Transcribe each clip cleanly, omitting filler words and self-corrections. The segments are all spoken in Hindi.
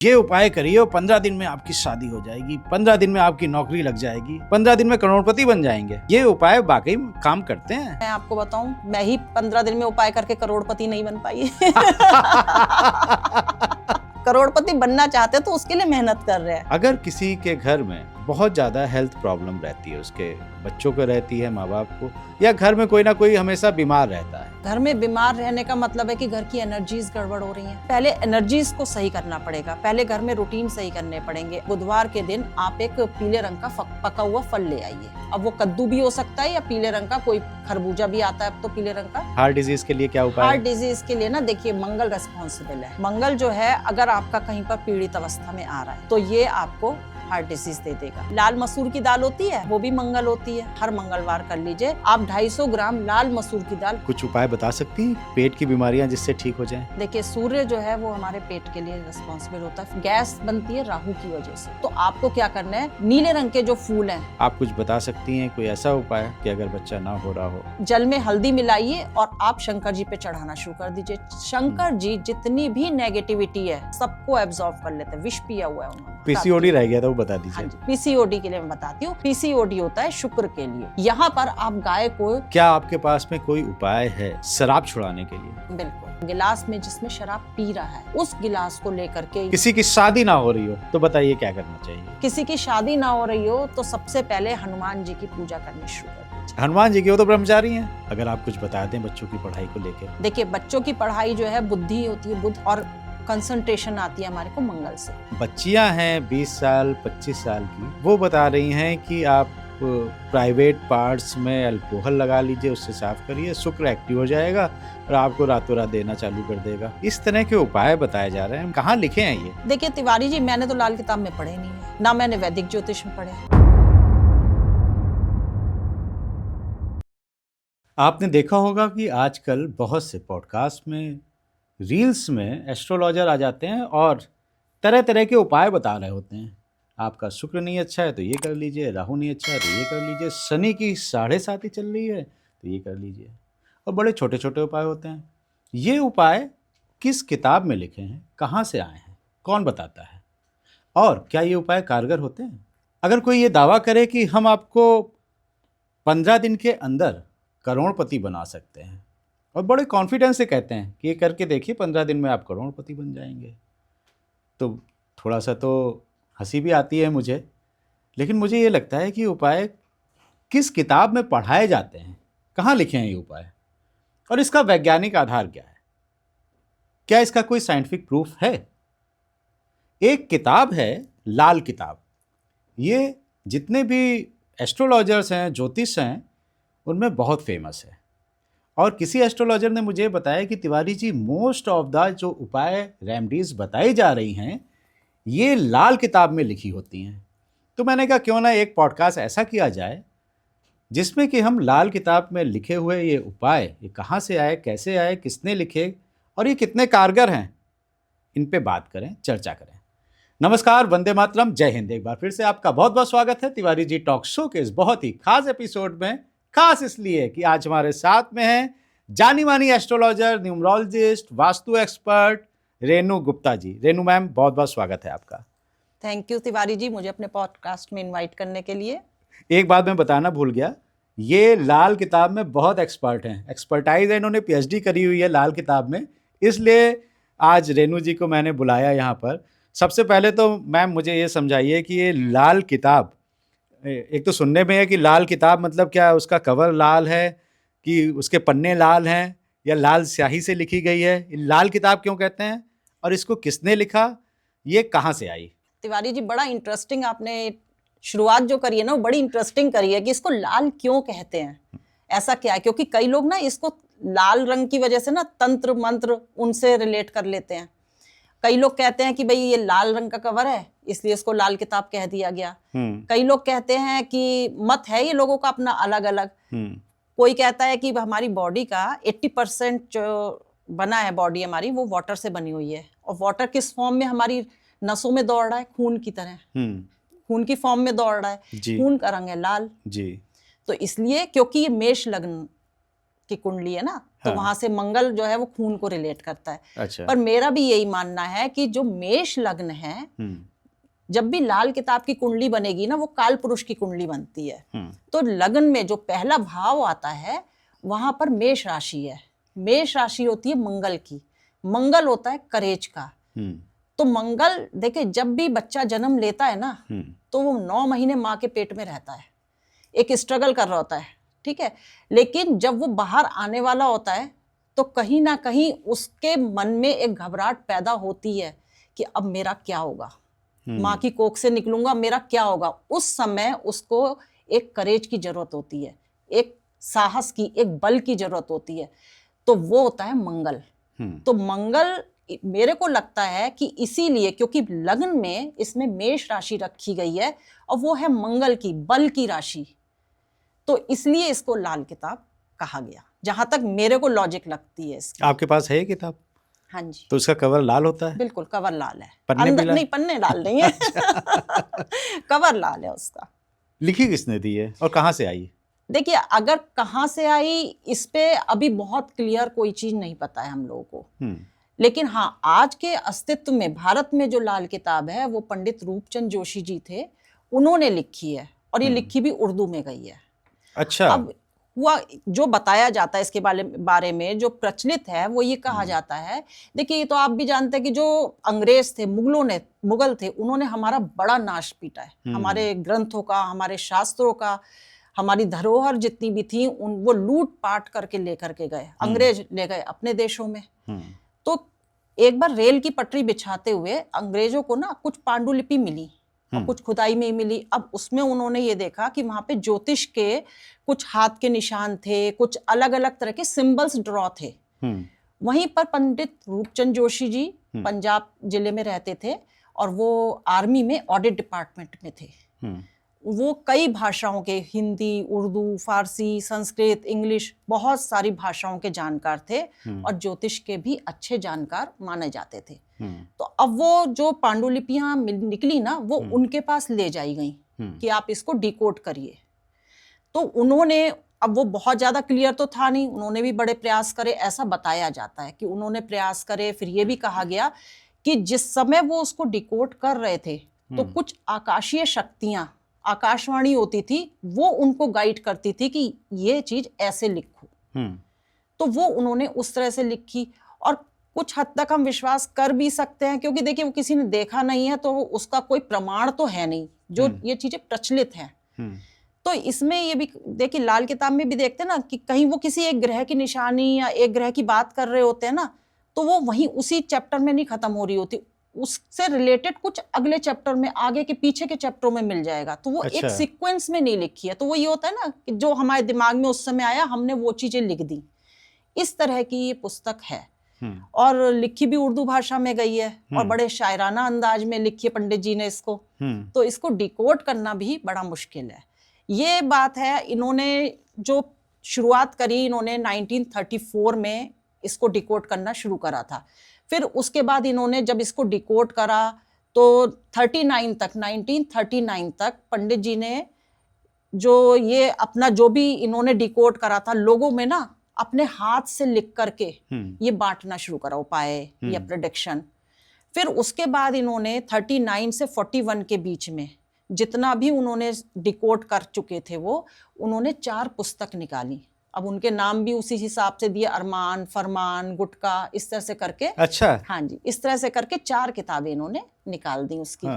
ये उपाय करिए और 15 दिन में आपकी शादी हो जाएगी, 15 दिन में आपकी नौकरी लग जाएगी, 15 दिन में करोड़पति बन जाएंगे। ये उपाय वाकई में काम करते हैं। मैं आपको बताऊं, मैं ही 15 दिन में उपाय करके करोड़पति नहीं बन पाई। करोड़पति बनना चाहते तो उसके लिए मेहनत कर रहे हैं। अगर किसी के घर में बहुत ज्यादा हेल्थ प्रॉब्लम रहती है, उसके बच्चों को रहती है, माँ बाप को, या घर में कोई ना कोई हमेशा बीमार रहता है। घर में बीमार रहने का मतलब है कि घर की एनर्जीज गड़बड़ हो रही हैं। पहले एनर्जीज को सही करना पड़ेगा, पहले घर में रूटीन सही करने पड़ेंगे। बुधवार के दिन आप एक पीले रंग का पका हुआ फल ले आइए। अब वो कद्दू भी हो सकता है या पीले रंग का कोई खरबूजा भी आता है अब तो पीले रंग का। हार्ट डिजीज के लिए क्या उपाय? हार्ट डिजीज के लिए ना, देखिए, मंगल रेस्पॉन्सिबल है। मंगल जो है, अगर आपका कहीं पर पीड़ित अवस्था में आ रहा है तो ये आपको हार्ट डिजीज दे देगा। लाल मसूर की दाल होती है, वो भी मंगल होती है, हर मंगलवार कर लीजिए आप 250 ग्राम लाल मसूर की दाल। कुछ उपाय बता सकती हैं पेट की बीमारियां जिससे ठीक हो जाएं? देखिए, सूर्य जो है वो हमारे पेट के लिए रिस्पॉन्सिबल होता है। गैस बनती है राहु की वजह से। तो आपको क्या करना है, नीले रंग के जो फूल हैं। आप कुछ बता सकती हैं कोई ऐसा उपाय कि अगर बच्चा ना हो रहा हो? जल में हल्दी मिलाइए और आप शंकर जी पे चढ़ाना शुरू कर दीजिए। शंकर जी जितनी भी नेगेटिविटी है सबको एब्जॉर्ब कर लेते हैं। विष पिया हुआ है उन्होंने। पीसीओडी रह गया था, वो बता दीजिए। हाँ, पीसीओडी के लिए मैं बताती हूँ। पीसीओडी होता है शुक्र के लिए। यहाँ पर आप गाय को, क्या आपके पास में कोई उपाय है शराब छुड़ाने के लिए? बिल्कुल, गिलास में जिसमें शराब पी रहा है उस गिलास को लेकर के, किसी की शादी ना हो रही हो तो बताइए क्या करना चाहिए? किसी की शादी ना हो रही हो तो सबसे पहले हनुमान जी की पूजा करनी शुरू कर दीजिए। हनुमान जी की, वो तो ब्रह्मचारी हैं। अगर आप कुछ बता दें बच्चों की पढ़ाई को लेकर। देखिए, बच्चों की पढ़ाई जो है, बुद्धि होती है बुद्ध, और कंसंट्रेशन आती है हमारे को मंगल से। बच्चियां हैं 20 साल 25 साल की, वो बता रही हैं कि आप प्राइवेट पार्ट्स में अल्कोहल लगा लीजिए, उससे साफ करिए, शुक्र एक्टिव हो जाएगा और आपको रातों रात देना चालू कर देगा। इस तरह के उपाय बताए जा रहे हैं। कहाँ लिखे हैं ये? देखिए तिवारी जी, मैंने तो लाल किताब में पढ़े नहीं है, ना मैंने वैदिक ज्योतिष में पढ़े। आपने देखा होगा कि आजकल बहुत से पॉडकास्ट में, रील्स में एस्ट्रोलॉजर आ जाते हैं और तरह तरह के उपाय बता रहे होते हैं। आपका शुक्र नहीं अच्छा है तो ये कर लीजिए, राहु नहीं अच्छा है तो ये कर लीजिए, शनि की 7.5 चल रही है तो ये कर लीजिए, और बड़े छोटे छोटे उपाय होते हैं। ये उपाय किस किताब में लिखे हैं, कहाँ से आए हैं, कौन बताता है, और क्या ये उपाय कारगर होते हैं? अगर कोई ये दावा करे कि हम आपको 15 दिन के अंदर करोड़पति बना सकते हैं, और बड़े कॉन्फिडेंस से कहते हैं कि ये करके देखिए 15 दिन में आप करोड़पति बन जाएंगे, तो थोड़ा सा तो हंसी भी आती है मुझे। लेकिन मुझे ये लगता है कि उपाय किस किताब में पढ़ाए जाते हैं, कहाँ लिखे हैं ये उपाय, और इसका वैज्ञानिक आधार क्या है, क्या इसका कोई साइंटिफिक प्रूफ है? एक किताब है लाल किताब। ये जितने भी एस्ट्रोलॉजर्स हैं, ज्योतिष हैं, उनमें बहुत फेमस है। और किसी एस्ट्रोलॉजर ने मुझे बताया कि Tiwari ji, most of the जो उपाय रेमेडीज बताई जा रही हैं ये लाल किताब में लिखी होती हैं। तो मैंने कहा क्यों ना एक पॉडकास्ट ऐसा किया जाए जिसमें कि हम लाल किताब में लिखे हुए ये उपाय, ये कहाँ से आए, कैसे आए, किसने लिखे और ये कितने कारगर हैं, इन पे बात करें, चर्चा करें। नमस्कार, वंदे मातरम, जय हिंद। एक बार फिर से आपका बहुत बहुत स्वागत है तिवारी जी टॉक शो के इस बहुत ही खास एपिसोड में। खास इसलिए कि आज हमारे साथ में हैं जानी मानी astrologer, numerologist, vastu expert Renu Gupta ji. Renu ma'am, बहुत बहुत स्वागत है आपका। थैंक यू तिवारी जी, मुझे अपने पॉडकास्ट में इनवाइट करने के लिए। एक बात मैं बताना भूल गया, ये लाल किताब में बहुत एक्सपर्ट हैं, एक्सपर्टाइज है, इन्होंने पीएचडी करी हुई है लाल किताब में, इसलिए आज रेनू जी को मैंने बुलाया यहाँ पर। सबसे पहले तो मैम मुझे ये समझाइए कि ये लाल किताब, एक तो सुनने में है कि लाल किताब मतलब क्या, उसका कवर लाल है कि उसके पन्ने लाल हैं या लाल स्याही से लिखी गई है? लाल किताब क्यों कहते हैं और इसको किसने लिखा, ये कहाँ से आई? तिवारी जी, बड़ा इंटरेस्टिंग आपने शुरुआत जो करी है ना, वो बड़ी इंटरेस्टिंग करी है कि इसको लाल क्यों कहते हैं, ऐसा क्या है। क्योंकि कई लोग ना इसको लाल रंग की वजह से ना तंत्र मंत्र उनसे रिलेट कर लेते हैं। कई लोग कहते हैं कि भाई ये लाल रंग का कवर है इसलिए इसको लाल किताब कह दिया गया। कई लोग कहते हैं कि मत है ये लोगों का अपना अलग अलग। कोई कहता है कि हमारी बॉडी का 80% जो बना है बॉडी हमारी, वो वाटर से बनी हुई है, और वाटर किस फॉर्म में हमारी नसों में दौड़ रहा है, खून की तरह, खून की फॉर्म में दौड़ रहा है। खून का रंग है लाल जी। तो इसलिए, क्योंकि ये मेष लग्न की कुंडली है ना, तो हाँ। वहां से मंगल जो है वो खून को रिलेट करता है। अच्छा। पर मेरा भी यही मानना है कि जो मेष लग्न है, जब भी लाल किताब की कुंडली बनेगी ना, वो काल पुरुष की कुंडली बनती है। तो लग्न में जो पहला भाव आता है वहां पर मेष राशि है। मेष राशि होती है मंगल की। मंगल होता है करेज का। तो मंगल देखिए, जब भी बच्चा जन्म लेता है ना, तो वो 9 महीने माँ के पेट में रहता है, एक स्ट्रगल कर रहा होता है, ठीक है। लेकिन जब वो बाहर आने वाला होता है तो कहीं ना कहीं उसके मन में एक घबराहट पैदा होती है कि अब मेरा क्या होगा, माँ की कोख से निकलूंगा, मेरा क्या होगा। उस समय उसको एक करेज की जरूरत होती है, एक साहस की, एक बल की जरूरत होती है। तो वो होता है मंगल। तो मंगल मेरे को लगता है कि इसीलिए, क्योंकि लग्न में इसमें मेष राशि रखी गई है और वो है मंगल की, बल की राशि, तो इसलिए इसको लाल किताब कहा गया, जहां तक मेरे को लॉजिक लगती है इसकी। आपके पास है ये किताब? हाँ जी। तो उसका कवर लाल होता है? बिल्कुल, कवर लाल है। पन्ने भी लाल? नहीं, पन्ने लाल नहीं है। कवर लाल है उसका। लिखी किसने दी है और कहाँ से आई? देखिए, अगर कहाँ से आई इस पे अभी बहुत क्लियर कोई चीज नहीं पता है हम लोगों को। लेकिन हाँ, आज के अस्तित्व में भारत में जो लाल किताब है वो पंडित रूपचंद जोशी जी थे, उन्होंने लिखी है, और ये लिखी भी उर्दू में गई है। अच्छा। अब हुआ जो बताया जाता है इसके बारे में, जो प्रचलित है वो ये कहा जाता है, देखिए ये तो आप भी जानते हैं कि जो अंग्रेज थे, मुगल थे, उन्होंने हमारा बड़ा नाश पीटा है, हमारे ग्रंथों का, हमारे शास्त्रों का, हमारी धरोहर जितनी भी थी वो लूट पाट करके लेकर के गए, अंग्रेज ले गए अपने देशों में। तो एक बार रेल की पटरी बिछाते हुए अंग्रेजों को ना कुछ पांडुलिपि मिली और कुछ खुदाई में मिली। अब उसमें उन्होंने ये देखा कि वहां पे ज्योतिष के कुछ हाथ के निशान थे, कुछ अलग अलग तरह के सिंबल्स ड्रॉ थे। वहीं पर पंडित रूपचंद जोशी जी पंजाब जिले में रहते थे और वो आर्मी में ऑडिट डिपार्टमेंट में थे। वो कई भाषाओं के, हिंदी, उर्दू, फारसी, संस्कृत, इंग्लिश, बहुत सारी भाषाओं के जानकार थे और ज्योतिष के भी अच्छे जानकार माने जाते थे। तो अब वो जो पांडुलिपियां निकली ना, वो उनके पास ले जाई गई कि आप इसको डिकोड करिए। तो उन्होंने, अब वो बहुत ज्यादा क्लियर तो था नहीं, उन्होंने भी बड़े प्रयास करे, ऐसा बताया जाता है कि उन्होंने प्रयास करे। फिर ये भी कहा गया कि जिस समय वो उसको डिकोड कर रहे थे तो कुछ आकाशीय शक्तियां, आकाशवाणी होती थी, वो उनको गाइड करती थी कि ये चीज ऐसे लिखो। तो वो उन्होंने उस तरह से लिखी और कुछ हद तक हम विश्वास कर भी सकते हैं, क्योंकि देखिए वो किसी ने देखा नहीं है तो उसका कोई प्रमाण तो है नहीं, जो ये चीजें प्रचलित हैं। तो इसमें ये भी देखिए, लाल किताब में भी देखते हैं ना कि कहीं वो किसी एक ग्रह की निशानी या एक ग्रह की बात कर रहे होते हैं ना, तो वो वहीं उसी चैप्टर में नहीं खत्म हो रही होती, उससे रिलेटेड कुछ अगले चैप्टर में, आगे के पीछे के चैप्टरों में मिल जाएगा। तो वो एक सीक्वेंस में नहीं लिखी है। तो वो ये होता है ना कि जो हमारे दिमाग में उस समय आया, हमने वो चीजें लिख दी। इस तरह की ये पुस्तक है और लिखी भी उर्दू भाषा में गई है और बड़े शायराना अंदाज में लिखी है पंडित जी ने इसको। तो इसको डिकोड करना भी बड़ा मुश्किल है। ये बात है, इन्होंने जो शुरुआत करी, इन्होंने 1934 में इसको डिकोड करना शुरू करा था। फिर उसके बाद इन्होंने जब इसको डिकोड करा तो 1939 तक पंडित जी ने जो ये अपना जो भी इन्होंने डिकोड करा था, लोगों में ना अपने हाथ से लिख करके ये बांटना शुरू करा, उपाय या प्रेडिक्शन। फिर उसके बाद इन्होंने 39 से 41 के बीच में जितना भी उन्होंने डिकोड कर चुके थे, वो उन्होंने 4 पुस्तक निकाली। अब उनके नाम भी उसी हिसाब से दिए, अरमान, फरमान, गुटका, इस तरह से करके। अच्छा। हाँ जी, इस तरह से करके 4 किताबें इन्होंने निकाल दी उसकी।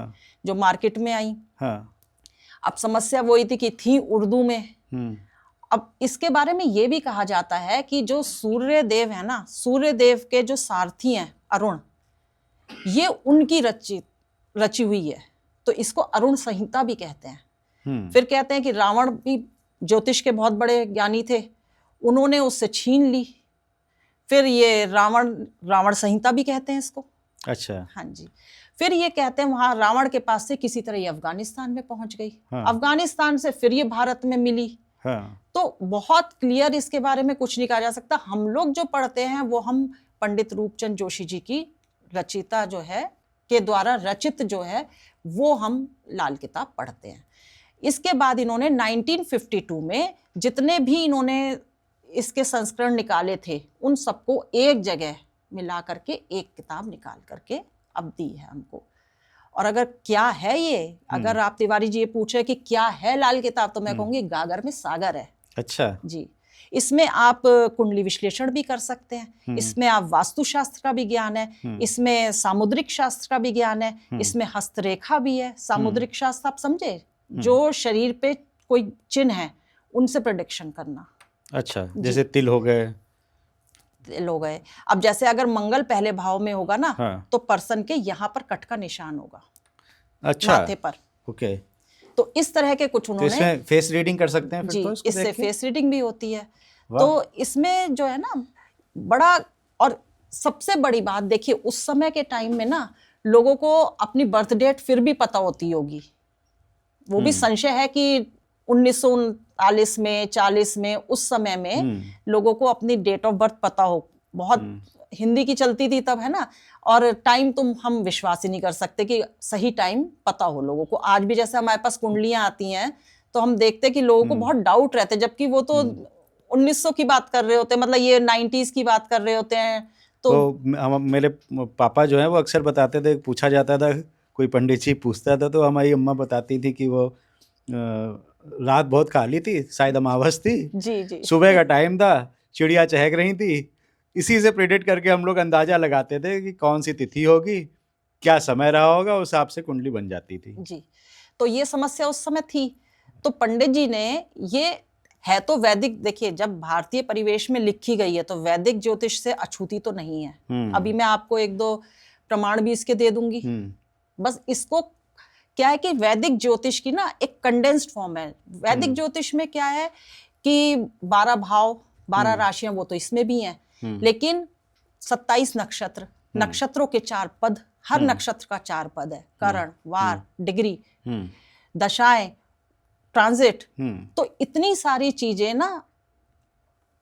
जो मार्केट में आई। अब समस्या वही थी कि थी उर्दू में। अब इसके बारे में ये भी कहा जाता है कि जो सूर्य देव है ना, सूर्य देव के जो सारथी हैं अरुण, ये उनकी रची हुई है, तो इसको अरुण संहिता भी कहते हैं। फिर कहते हैं कि रावण भी ज्योतिष के बहुत बड़े ज्ञानी थे, उन्होंने उससे छीन ली। फिर ये रावण संहिता भी कहते हैं इसको। अच्छा। हाँ जी। फिर ये कहते हैं वहां रावण के पास से किसी तरह ये अफगानिस्तान में पहुंच गई। अफगानिस्तान से फिर ये भारत में मिली। तो बहुत क्लियर इसके बारे में कुछ नहीं कहा जा सकता। हम लोग जो पढ़ते हैं वो हम पंडित रूपचंद जोशी जी की रचिता जो है के द्वारा रचित जो है वो हम लाल किताब पढ़ते हैं। इसके बाद इन्होंने 1952 में जितने भी इन्होंने इसके संस्करण निकाले थे उन सबको एक जगह मिला करके एक किताब निकाल करके अब दी है हमको। और अगर क्या है ये, अगर आप तिवारी जी ये पूछे कि क्या है लाल किताब, तो मैं कहूंगी गागर में सागर है। अच्छा जी, इसमें आप कुंडली विश्लेषण भी कर सकते हैं, इसमें आप वास्तुशास्त्र का भी ज्ञान है, इसमें सामुद्रिक शास्त्र का भी ज्ञान है, इसमें हस्तरेखा भी है। सामुद्रिक शास्त्र आप समझे, जो शरीर पे कोई चिन्ह है उनसे प्रेडिक्शन करना। अच्छा, जैसे तिल हो गए, तिल हो गए। अब जैसे अगर मंगल पहले भाव में होगा ना, हाँ। तो पर्सन के यहाँ पर कट का निशान होगा, अच्छा, माथे पर। ओके। तो इस तरह के कुछ तो उन्होंने इसमें फेस रीडिंग कर सकते हैं फिर जी, तो इसको इससे देख के? फेस रीडिंग भी होती है। वाह। तो इसमें जो है ना बड़ा, और सबसे बड़ी बात देखिए, उस समय के टाइम में ना लोगों को अपनी बर्थ डेट फिर भी पता होती होगी। वो भी संशय है कि 1939 में, 40 में, उस समय में लोगों को अपनी डेट ऑफ बर्थ पता हो। बहुत हिंदी की चलती थी तब, है ना, और टाइम तुम हम विश्वास ही नहीं कर सकते कि सही टाइम पता हो लोगों को। आज भी जैसे हमारे पास कुंडलियां आती हैं तो हम देखते हैं कि लोगों को बहुत डाउट रहते हैं, जबकि वो तो 1900 की बात कर रहे होते हैं, मतलब ये 90s की बात कर रहे होते हैं। तो मेरे पापा जो है वो अक्सर बताते थे, पूछा जाता था, कोई पंडित जी पूछता था तो हमारी अम्मा बताती थी कि वो रात बहुत काली थी, शायद अमावस थी, जी जी, सुबह का टाइम था, चिड़िया चहक रही थी। इसी से प्रेडिक्ट करके हम लोग अंदाजा लगाते थे कि कौन सी तिथि होगी, क्या समय रहा होगा, उस हिसाब से कुंडली बन जाती थी। जी, तो ये समस्या उस समय थी। तो पंडित जी ने, ये है तो वैदिक, देखिए जब भारतीय परिवेश में लिखी गई है तो वैदिक ज्योतिष से अछूती तो नहीं है। अभी मैं आपको एक दो प्रमाण भी इसके दे दूंगी। बस इसको क्या है कि वैदिक ज्योतिष की ना एक कंडेंस्ड फॉर्म है। वैदिक ज्योतिष में क्या है कि 12 भाव, 12 राशियां, वो तो इसमें भी हैं, लेकिन 27 नक्षत्र, नक्षत्रों के 4 पद, हर नक्षत्र का 4 पद है, करण, वार, डिग्री, दशाएं, ट्रांजिट। तो इतनी सारी चीजें ना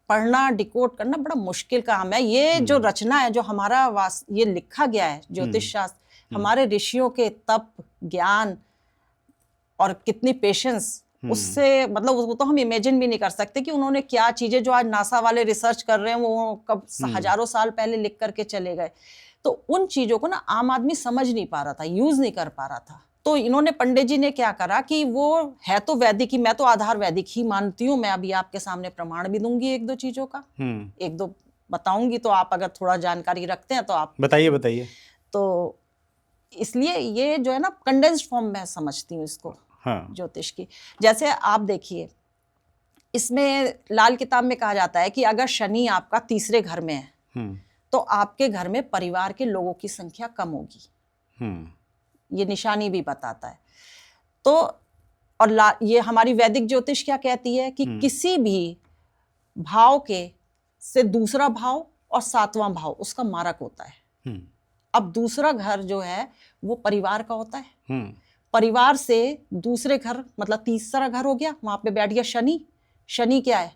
पढ़ना, डिकोड करना बड़ा मुश्किल काम है। ये जो रचना है, जो हमारा ये लिखा गया है ज्योतिष शास्त्र, हमारे ऋषियों के तप, ज्ञान और कितनी पेशेंस, उससे मतलब वो तो हम इमेजिन भी नहीं कर सकते कि उन्होंने क्या चीजें, जो आज नासा वाले रिसर्च कर रहे हैं, वो कब हजारों साल पहले लिख करके चले गए। तो उन चीजों को ना आम आदमी समझ नहीं पा रहा था, यूज नहीं कर पा रहा था। तो इन्होंने, पंडित जी ने क्या करा कि वो है तो वैदिक ही, मैं तो आधार वैदिक ही मानती हूँ। मैं अभी आपके सामने प्रमाण भी दूंगी एक दो चीजों का, एक दो बताऊंगी, तो आप अगर थोड़ा जानकारी रखते हैं तो आप बताइए। तो इसलिए ये जो है ना कंडेंस्ड फॉर्म में समझती हूँ इसको, हाँ, ज्योतिष की। जैसे आप देखिए, इसमें लाल किताब में कहा जाता है कि अगर शनि आपका तीसरे घर में है तो आपके घर में परिवार के लोगों की संख्या कम होगी। ये निशानी भी बताता है। तो और ये हमारी वैदिक ज्योतिष क्या कहती है कि किसी भी भाव के से दूसरा भाव और 7वां भाव उसका मारक होता है। अब दूसरा घर जो है वो परिवार का होता है। परिवार से दूसरे घर, मतलब तीसरा घर हो गया, वहां पे बैठ गया शनि। शनि क्या है?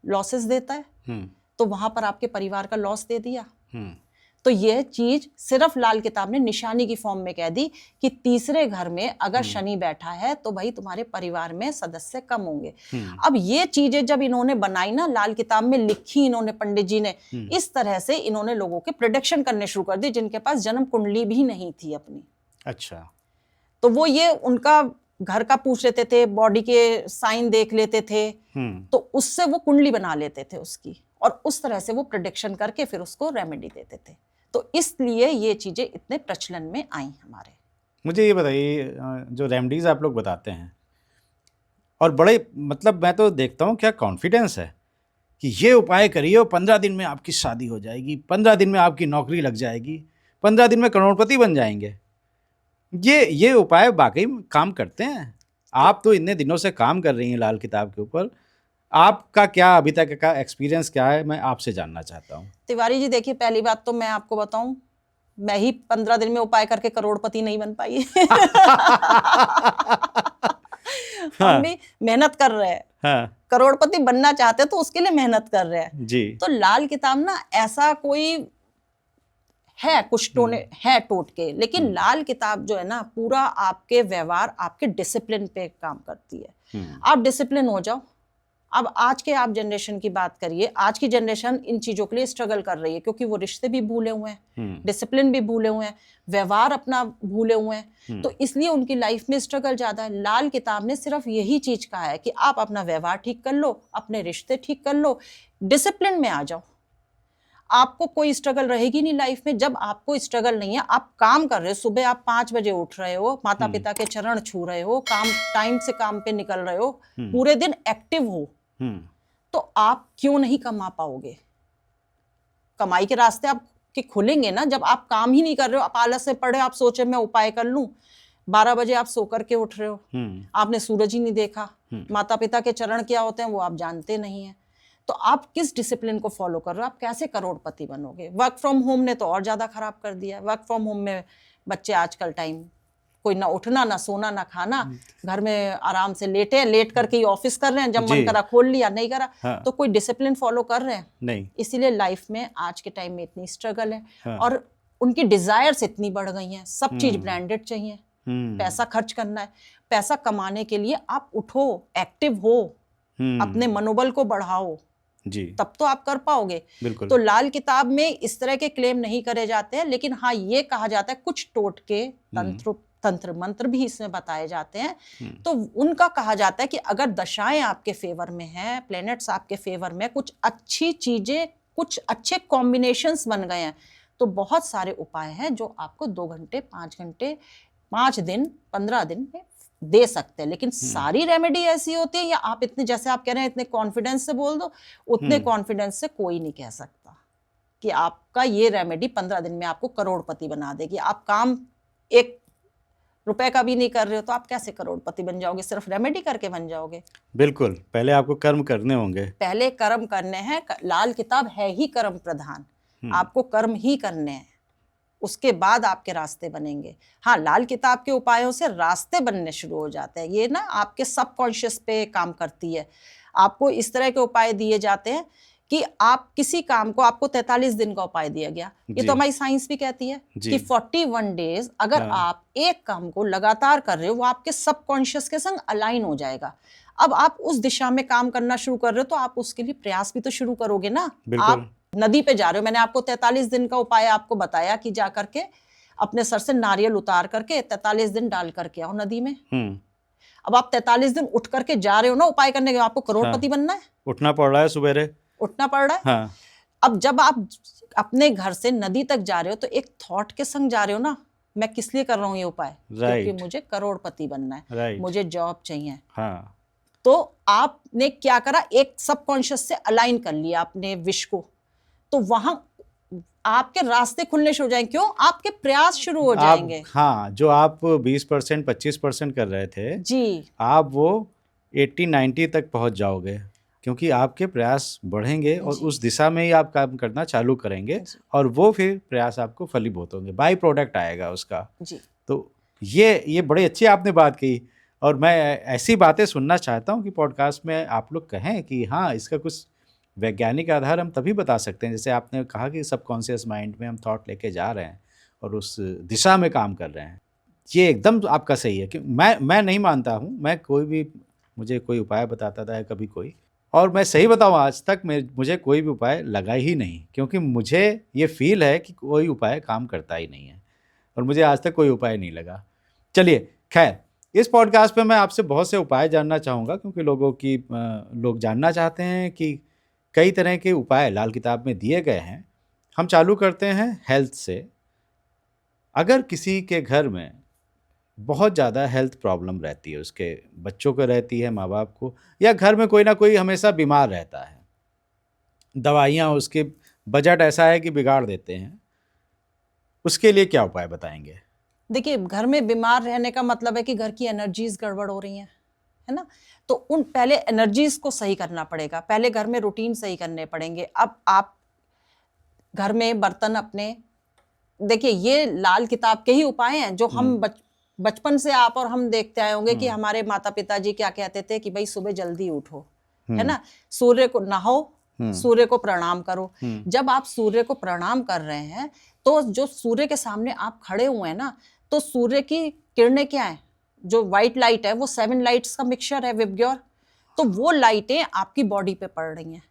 लॉसेस देता है। तो वहां पर आपके परिवार का लॉस दे दिया। तो यह चीज सिर्फ लाल किताब ने निशानी की फॉर्म में कह दी कि तीसरे घर में अगर शनि बैठा है तो भाई तुम्हारे परिवार में सदस्य कम होंगे। अब ये चीजें जब इन्होंने बनाई ना, लाल किताब में लिखी इन्होंने, पंडित जी ने, इस तरह से इन्होंने लोगों के प्रेडिक्शन करने शुरू कर दी जिनके पास जन्म कुंडली भी नहीं थी अपनी। अच्छा। तो वो ये उनका घर का पूछ लेते थे, बॉडी के साइन देख लेते थे, तो उससे वो कुंडली बना लेते थे उसकी, और उस तरह से वो प्रेडिक्शन करके फिर उसको रेमेडी देते थे। तो इसलिए ये चीजें इतने प्रचलन में आई हमारे। मुझे ये बताइए, जो रेमेडीज आप लोग बताते हैं, और बड़े, मतलब मैं तो देखता हूँ क्या कॉन्फिडेंस है कि ये उपाय करिए और 15 दिन में आपकी शादी हो जाएगी, 15 दिन में आपकी नौकरी लग जाएगी, 15 दिन में करोड़पति बन जाएंगे। ये उपाय वाकई काम करते हैं? आप तो इतने दिनों से काम कर रही हैं लाल किताब के ऊपर, आपका क्या अभी तक का एक्सपीरियंस क्या है, मैं आपसे जानना चाहता हूँ। तिवारी जी देखिए, पहली बात तो मैं आपको बताऊं, मैं ही 15 दिन में उपाय करके करोड़पति नहीं बन पाई। हम भी मेहनत कर रहे हैं। हाँ। करोड़पति बनना चाहते तो उसके लिए मेहनत कर रहे हैं जी। तो लाल किताब ना ऐसा कोई है, कुछ टोने है टोटके, लेकिन लाल किताब जो है ना पूरा आपके व्यवहार, आपके डिसिप्लिन पे काम करती है। आप डिसिप्लिन हो जाओ, अब आज के आप जनरेशन की बात करिए, आज की जनरेशन इन चीजों के लिए स्ट्रगल कर रही है क्योंकि वो रिश्ते भी भूले हुए हैं, डिसिप्लिन भी भूले हुए हैं, व्यवहार अपना भूले हुए हैं, तो इसलिए उनकी लाइफ में स्ट्रगल ज्यादा है। लाल किताब ने सिर्फ यही चीज कहा है कि आप अपना व्यवहार ठीक कर लो, अपने रिश्ते ठीक कर लो, डिसिप्लिन में आ जाओ, आपको कोई स्ट्रगल रहेगी नहीं लाइफ में। जब आपको स्ट्रगल नहीं है, आप काम कर रहे हो, सुबह आप 5 बजे उठ रहे हो, माता पिता के चरण छू रहे हो, काम टाइम से काम पे निकल रहे हो, पूरे दिन एक्टिव हो, तो आप क्यों नहीं कमा पाओगे? कमाई के रास्ते आपके खुलेंगे ना जब आप काम ही नहीं कर रहे हो, आप आलस से पड़े, आप सोचे मैं उपाय कर लूं। 12 बजे आप सो करके उठ रहे हो, आपने सूरज ही नहीं देखा, माता पिता के चरण क्या होते हैं वो आप जानते नहीं है, तो आप किस डिसिप्लिन को फॉलो कर रहे हो? आप कैसे करोड़पति बनोगे? वर्क फ्रॉम होम ने तो और ज्यादा खराब कर दिया है। वर्क फ्रॉम होम में बच्चे आजकल टाइम कोई ना उठना ना सोना ना खाना, घर में आराम से लेटे, लेट करके ही ऑफिस कर रहे हैं, जब मन करा खोल लिया, नहीं करा तो कोई डिसिप्लिन फॉलो कर रहे हैं नहीं। इसीलिए लाइफ में आज के टाइम में इतनी स्ट्रगल है और उनकी डिजायर्स इतनी बढ़ गई हैं, सब चीज ब्रांडेड चाहिए, पैसा खर्च करना है, पैसा कमाने के लिए आप उठो, एक्टिव हो, अपने मनोबल को बढ़ाओ जी, तब तो आप कर पाओगे। बिल्कुल। तो लाल किताब में इस तरह के क्लेम नहीं करे जाते हैं, लेकिन हाँ ये कहा जाता है कुछ टोटके तंत्र मंत्र भी इसमें बताए जाते हैं। तो उनका कहा जाता है कि अगर दशाएं आपके फेवर में हैं, प्लैनेट्स आपके फेवर में, कुछ अच्छी चीजें, कुछ अच्छे कॉम्बिनेशंस बन गए हैं, तो बहुत सारे उपाय हैं जो आपको 2 घंटे 5 घंटे 5 दिन 15 दिन में दे सकते हैं। लेकिन सारी रेमेडी ऐसी होती है, या आप इतने, जैसे आप कह रहे हैं इतने कॉन्फिडेंस से बोल दो, उतने कॉन्फिडेंस से कोई नहीं कह सकता कि आपका ये रेमेडी 15 दिन में आपको करोड़पति बना देगी। आप काम 1 रुपए का भी नहीं कर रहे हो तो आप कैसे करोड़पति बन जाओगे? सिर्फ रेमेडी करके बन जाओगे? बिल्कुल, पहले आपको कर्म करने होंगे, पहले कर्म करने हैं। लाल किताब है ही कर्म प्रधान, आपको कर्म ही करने हैं, उसके बाद आपके रास्ते बनेंगे। हाँ, लाल किताब के उपायों से रास्ते बनने शुरू हो जाते हैं। ये ना आपके सबकॉन्शियस पे काम करती है। आपको इस तरह के उपाय दिए जाते हैं कि आप किसी काम को, आपको 43 दिन का उपाय दिया गया, ये तो हमारी साइंस भी कहती है कि 41 डेज अगर आप एक काम को लगातार कर रहे हो, वो आपके सबकॉन्शियस के संग अलाइन हो जाएगा। अब आप उस दिशा में काम करना शुरू कर रहे हो तो आप उसके लिए प्रयास भी तो शुरू करोगे ना। आप नदी पे जा रहे हो, मैंने आपको 43 दिन का उपाय आपको बताया कि जा करके अपने सर से नारियल उतार करके 43 दिन डाल करके आओ नदी में। अब आप 43 दिन उठ करके जा रहे हो ना उपाय करने के, आपको करोड़पति बनना है, उठना पड़ रहा है, सुबेरे उठना पड़ रहा है। हाँ। अब जब आप अपने घर से नदी तक जा रहे हो तो एक थॉट के संग जा रहे हो ना, मैं किस लिए कर रहा हूँ ये उपाय? क्योंकि मुझे करोड़पति बनना है, मुझे जॉब चाहिए। हाँ। तो आपने क्या करा, एक सबकॉन्शियस से अलाइन कर लिया अपने विश को, तो वहां आपके रास्ते खुलने शुरू हो जाएंगे। क्यों? आपके प्रयास शुरू हो जाएंगे। हाँ, जो आप 20% 25% कर रहे थे जी, आप वो 80-90 तक पहुंच जाओगे, क्योंकि आपके प्रयास बढ़ेंगे और उस दिशा में ही आप काम करना चालू करेंगे और वो फिर प्रयास आपको फलीभूत होंगे, बाई प्रोडक्ट आएगा उसका जी। तो ये बड़ी अच्छी आपने बात कही और मैं ऐसी बातें सुनना चाहता हूँ कि पॉडकास्ट में आप लोग कहें कि हाँ, इसका कुछ वैज्ञानिक आधार हम तभी बता सकते हैं। जैसे आपने कहा कि सबकॉन्शियस माइंड में हम थॉट लेके जा रहे हैं और उस दिशा में काम कर रहे हैं, ये एकदम आपका सही है कि मैं नहीं मानता हूँ, मैं कोई भी, मुझे कोई उपाय बताता था कभी कोई, और मैं सही बताऊँ आज तक मुझे कोई भी उपाय लगा ही नहीं, क्योंकि मुझे ये फील है कि कोई उपाय काम करता ही नहीं है और मुझे आज तक कोई उपाय नहीं लगा। चलिए खैर, इस पॉडकास्ट पे मैं आपसे बहुत से उपाय जानना चाहूँगा, क्योंकि लोग जानना चाहते हैं कि कई तरह के उपाय लाल किताब में दिए गए हैं। हम चालू करते हैं हेल्थ से। अगर किसी के घर में बहुत ज़्यादा हेल्थ प्रॉब्लम रहती है, उसके बच्चों को रहती है, माँ बाप को, या घर में कोई ना कोई हमेशा बीमार रहता है, दवाइयाँ उसके बजट ऐसा है कि बिगाड़ देते हैं, उसके लिए क्या उपाय बताएंगे? देखिए, घर में बीमार रहने का मतलब है कि घर की एनर्जीज गड़बड़ हो रही हैं, है ना। तो उन पहले एनर्जीज को सही करना पड़ेगा, पहले घर में रूटीन सही करने पड़ेंगे। अब आप घर में बर्तन अपने, देखिए ये लाल किताब के ही उपाय हैं जो हम बचपन से आप और हम देखते आए होंगे कि हमारे माता पिता जी क्या कहते थे कि भाई सुबह जल्दी उठो, है ना, सूर्य को नहाओ, सूर्य को प्रणाम करो। जब आप सूर्य को प्रणाम कर रहे हैं तो जो सूर्य के सामने आप खड़े हुए हैं ना, तो सूर्य की किरणें क्या है, जो व्हाइट लाइट है वो 7 लाइट्स का मिक्सचर है, विबग्योर। तो वो लाइटें आपकी बॉडी पे पड़ रही हैं,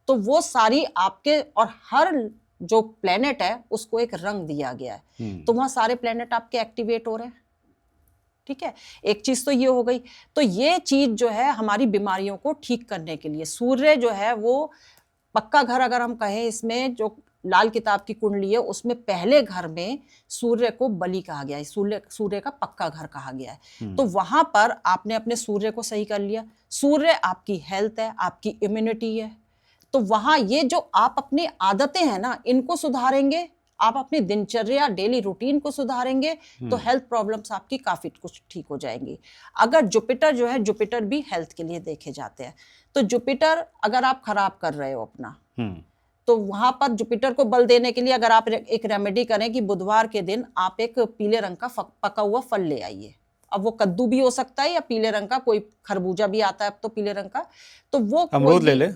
तो वो सारी आपके, और हर जो प्लेनेट है उसको एक रंग दिया गया है, तो वहां सारे प्लेनेट आपके एक्टिवेट हो रहे हैं। ठीक है, एक चीज तो ये हो गई। तो ये चीज जो है हमारी बीमारियों को ठीक करने के लिए, सूर्य जो है वो पक्का घर, अगर हम कहें, इसमें जो लाल किताब की कुंडली है उसमें पहले घर में सूर्य को बलि कहा गया है, सूर्य का पक्का घर कहा गया है। तो वहां पर आपने अपने सूर्य को सही कर लिया। सूर्य आपकी हेल्थ है, आपकी इम्यूनिटी है। तो वहां ये जो आप अपनी आदतें हैं ना, इनको सुधारेंगे, आप अपनी दिनचर्या डेली रूटीन को सुधारेंगे, तो हेल्थ प्रॉब्लम्स आपकी काफी कुछ ठीक हो जाएंगी। अगर जुपिटर जो है, जुपिटर भी हेल्थ के लिए देखे जाते हैं, तो जुपिटर अगर आप खराब कर रहे हो अपना, तो वहां पर जुपिटर को बल देने के लिए अगर आप एक रेमेडी करें कि बुधवार के दिन आप एक पीले रंग का पका हुआ फल ले आइए। अब वो कद्दू भी हो सकता है या पीले रंग का कोई खरबूजा भी आता है अब तो पीले रंग का, तो वो अमरूद ले ले।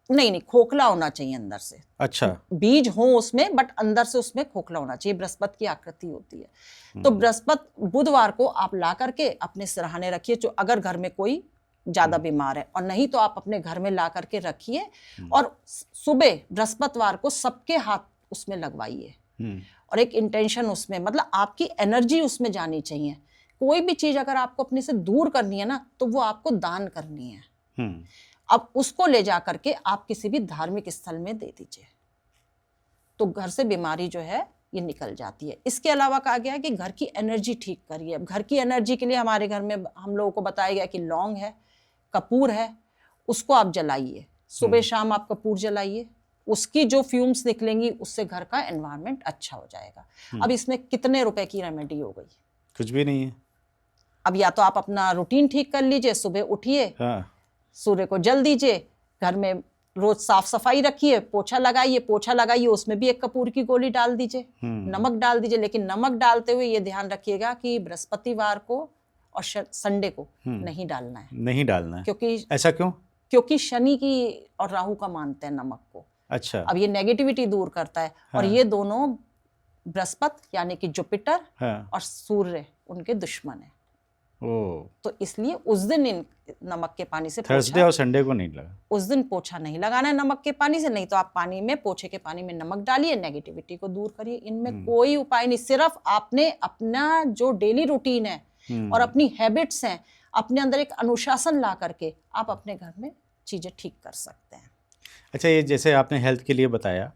नहीं, खोखला होना चाहिए अंदर से। अच्छा, बीज हो उसमें बट अंदर से उसमें खोखला होना चाहिए। बृहस्पति की आकृति होती है। तो बृहस्पति बुधवार को आप ला करके अपने सिरहाने रखिए, जो अगर घर में कोई ज्यादा बीमार है, और नहीं तो आप अपने घर में ला करके रखिए, और सुबह बृहस्पतिवार को सबके हाथ उसमें लगवाइए, और एक इंटेंशन उसमें, मतलब आपकी एनर्जी उसमें जानी चाहिए। कोई भी चीज अगर आपको अपने से दूर करनी है ना, तो वो आपको दान करनी है। अब उसको ले जा करके आप किसी भी धार्मिक स्थल में दे दीजिए, तो घर से बीमारी जो है ये निकल जाती है। इसके अलावा कहा गया है कि घर की एनर्जी ठीक करिए। अब घर की एनर्जी के लिए हमारे घर में हम लोगों को बताया गया कि लौंग है, कपूर है, उसको आप जलाइए, सुबह शाम आप कपूर जलाइए, उसकी जो फ्यूम्स निकलेंगी उससे घर का एनवायरनमेंट अच्छा हो जाएगा। अब इसमें कितने रुपए की रेमेडी हो गई? कुछ भी नहीं है। अब या तो आप अपना रूटीन ठीक कर लीजिए, सुबह उठिए, सूर्य को जल दीजिए, घर में रोज साफ सफाई रखिए, पोछा लगाइए, उसमें भी एक कपूर की गोली डाल दीजिए, नमक डाल दीजिए। लेकिन नमक डालते हुए ये ध्यान रखिएगा कि बृहस्पतिवार को और संडे को नहीं डालना है। क्योंकि ऐसा क्यों? क्योंकि शनि की और राहु का मानते हैं नमक को। अच्छा। अब ये नेगेटिविटी दूर करता है। और ये दोनों बृहस्पति यानी कि जुपिटर और सूर्य उनके दुश्मन है। तो इसलिए उस दिन इन नमक के पानी से, थर्सडे और संडे को नहीं लगा, उस दिन पोछा नहीं लगाना है नमक के पानी से। नहीं तो आप पानी में, पोछे के पानी में नमक डालिए, नेगेटिविटी को दूर करिए। इनमें कोई उपाय नहीं, सिर्फ आपने अपना जो डेली रूटीन है और अपनी हैबिट्स हैं, अपने अंदर एक अनुशासन ला करके आप अपने घर में चीजें ठीक कर सकते हैं। अच्छा, ये जैसे आपने हेल्थ के लिए बताया,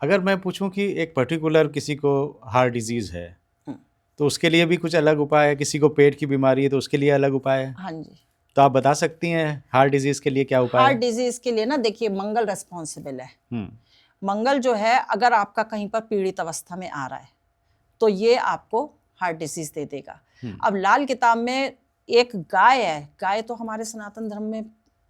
अगर मैं पूछूं कि एक पर्टिकुलर किसी को हार्ट डिजीज है, तो उसके लिए भी कुछ अलग उपाय है? किसी को पेट की बीमारी है तो उसके लिए अलग उपाय है? हाँ जी। तो आप बता सकती हैं हार्ट डिजीज के लिए क्या उपाय है? हार्ट डिजीज के लिए ना, देखिए, मंगल रेस्पॉन्सिबल है। मंगल जो है अगर आपका कहीं पर पीड़ित अवस्था में आ रहा है तो ये आपको हार्ट डिजीज दे देगा। अब लाल किताब में एक गाय है, गाय तो हमारे सनातन धर्म में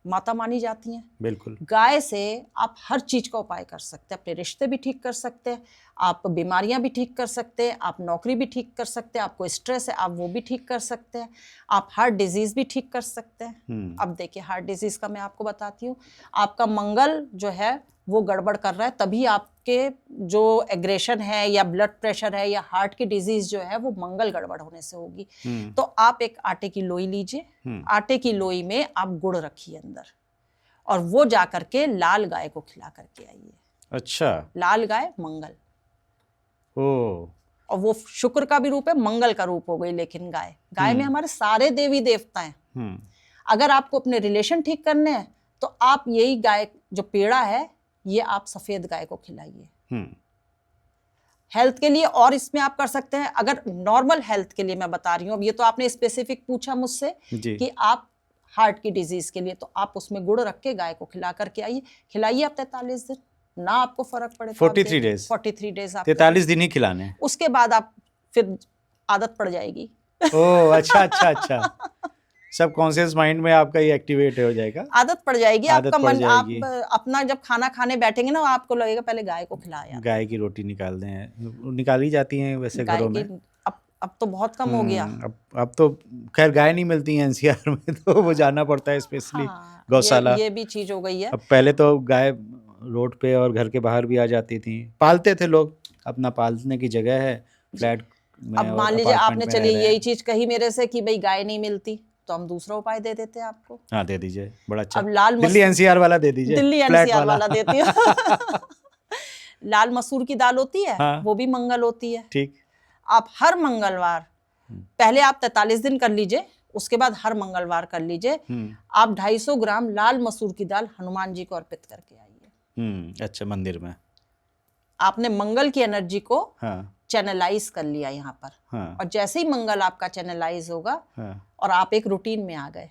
माता मानी जाती हैं। बिल्कुल। गाय से आप हर चीज का उपाय कर सकते हैं। अपने रिश्ते भी ठीक कर सकते हैं, आप बीमारियां भी ठीक कर सकते हैं, आप नौकरी भी ठीक कर सकते हैं, आपको स्ट्रेस है आप वो भी ठीक कर सकते हैं, आप हार्ट डिजीज भी ठीक कर सकते हैं। अब देखिए, हार्ट डिजीज का मैं आपको बताती हूँ। आपका मंगल जो है वो गड़बड़ कर रहा है, तभी आपके जो एग्रेशन है या ब्लड प्रेशर है या हार्ट की डिजीज जो है वो मंगल गड़बड़ होने से होगी। तो आप एक आटे की लोई लीजिए, आटे की लोई में आप गुड़ रखिए अंदर, और वो जा करके लाल गाय को खिला करके आइए। अच्छा। लाल गाय मंगल, और वो शुक्र का भी रूप है, मंगल का रूप हो गई। लेकिन गाय में हमारे सारे देवी देवता हैं। अगर आपको अपने रिलेशन ठीक करने हैं तो आप यही गाय जो पेड़ा है ये आप सफेद गाय को खिलाइए हेल्थ के लिए। और इसमें आप कर सकते हैं, अगर नॉर्मल हेल्थ के लिए मैं बता रही हूँ, अब ये तो आपने स्पेसिफिक पूछा मुझसे कि आप हार्ट की डिजीज के लिए, तो आप उसमें गुड़ रख के गाय को खिला करके आइए, खिलाइए आप 43 दिन, ना आपको फर्क पड़े 43 डेज 43 दिन ही खिलाने हैं। उसके बाद आप फिर आदत पड़ जाएगी। ओह, अच्छा अच्छा अच्छा। सब कॉन्शियस माइंड में आपका ये एक्टिवेट हो जाएगा, आदत पड़ जाएगी, आपका मन, आप अपना जब खाना खाने बैठेंगे ना, आपको लगेगा पहले गाय को खिलाया। गाय की रोटी निकाल दें, निकाली जाती हैं वैसे घरों में। अब तो बहुत कम हो गया। अब तो खैर गाय नहीं मिलती है एनसीआर में, तो वो जाना पड़ता है स्पेशली गौशाला। ये भी चीज हो गई है। अब पहले तो गाय रोड पे और घर के बाहर भी आ जाती थी, पालते थे लोग, अपना पालने की जगह है फ्लैट में। अब मान लीजिए आपने, चलिए यही चीज कही मेरे से कि भाई गाय नहीं मिलती, तो हम दूसरा उपाय दे देते हैं आपको। हाँ दे दीजिए, बड़ा अच्छा। अब लाल दिल्ली एनसीआर वाला दे दीजिए, दिल्ली फ्लैट एनसीआर वाला देती हूँ। लाल मसूर की दाल होती है, हाँ। वो भी मंगल होती है। ठीक। आप हर मंगलवार, पहले आप 43 दिन कर लीजिए, उसके बाद हर मंगलवार कर लीजिए। आप 250 ग्राम लाल मसूर की दाल हनुमान जी को अर्पित करके आइए। अच्छा, मंदिर में आपने मंगल की एनर्जी को हाँ चैनलाइज कर लिया यहाँ पर। हाँ और जैसे ही मंगल आपका चैनलाइज होगा हाँ और आप एक रूटीन में आ गए,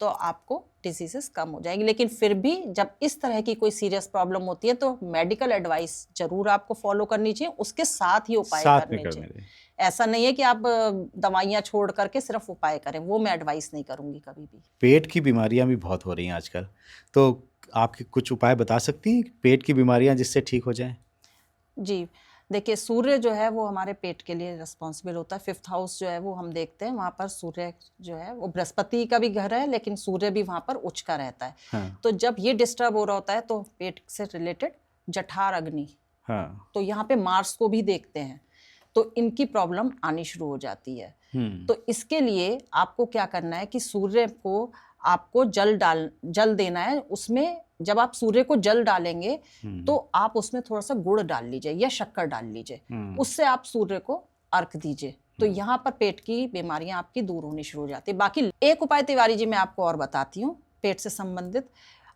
तो आपको डिजीजेस कम हो जाएंगे। लेकिन फिर भी जब इस तरह की कोई सीरियस प्रॉब्लम होती है तो मेडिकल एडवाइस जरूर आपको फॉलो करनी चाहिए, उसके साथ ही उपाय करने चाहिए। ऐसा नहीं है कि आप दवाइयाँ छोड़ करके सिर्फ उपाय करें, वो मैं एडवाइस नहीं करूंगी कभी भी। पेट की बीमारियां भी बहुत हो रही हैं आजकल, तो आपके कुछ उपाय बता सकती हैं पेट की बीमारियां जिससे ठीक हो जाएं? जी देखिए, सूर्य जो है वो हमारे पेट के लिए रिस्पॉन्सिबल होता है। 5th हाउस जो है वो हम देखते हैं, वहाँ पर सूर्य जो है वो बृहस्पति का भी घर है, लेकिन सूर्य भी वहाँ पर उच्च का रहता है। हाँ। तो जब ये डिस्टर्ब हो रहा होता है तो पेट से रिलेटेड जठर, अग्नि, हाँ। तो यहाँ पे मार्स को भी देखते हैं, तो इनकी प्रॉब्लम आनी शुरू हो जाती है। तो इसके लिए आपको क्या करना है कि सूर्य को आपको जल देना है। उसमें जब आप सूर्य को जल डालेंगे तो आप उसमें थोड़ा सा गुड़ डाल लीजिए या शक्कर डाल लीजिए, उससे आप सूर्य को अर्घ दीजिए। तो यहाँ पर पेट की बीमारियां आपकी दूर होनी शुरू हो जाती है। बाकी एक उपाय तिवारी जी मैं आपको और बताती हूँ पेट से संबंधित।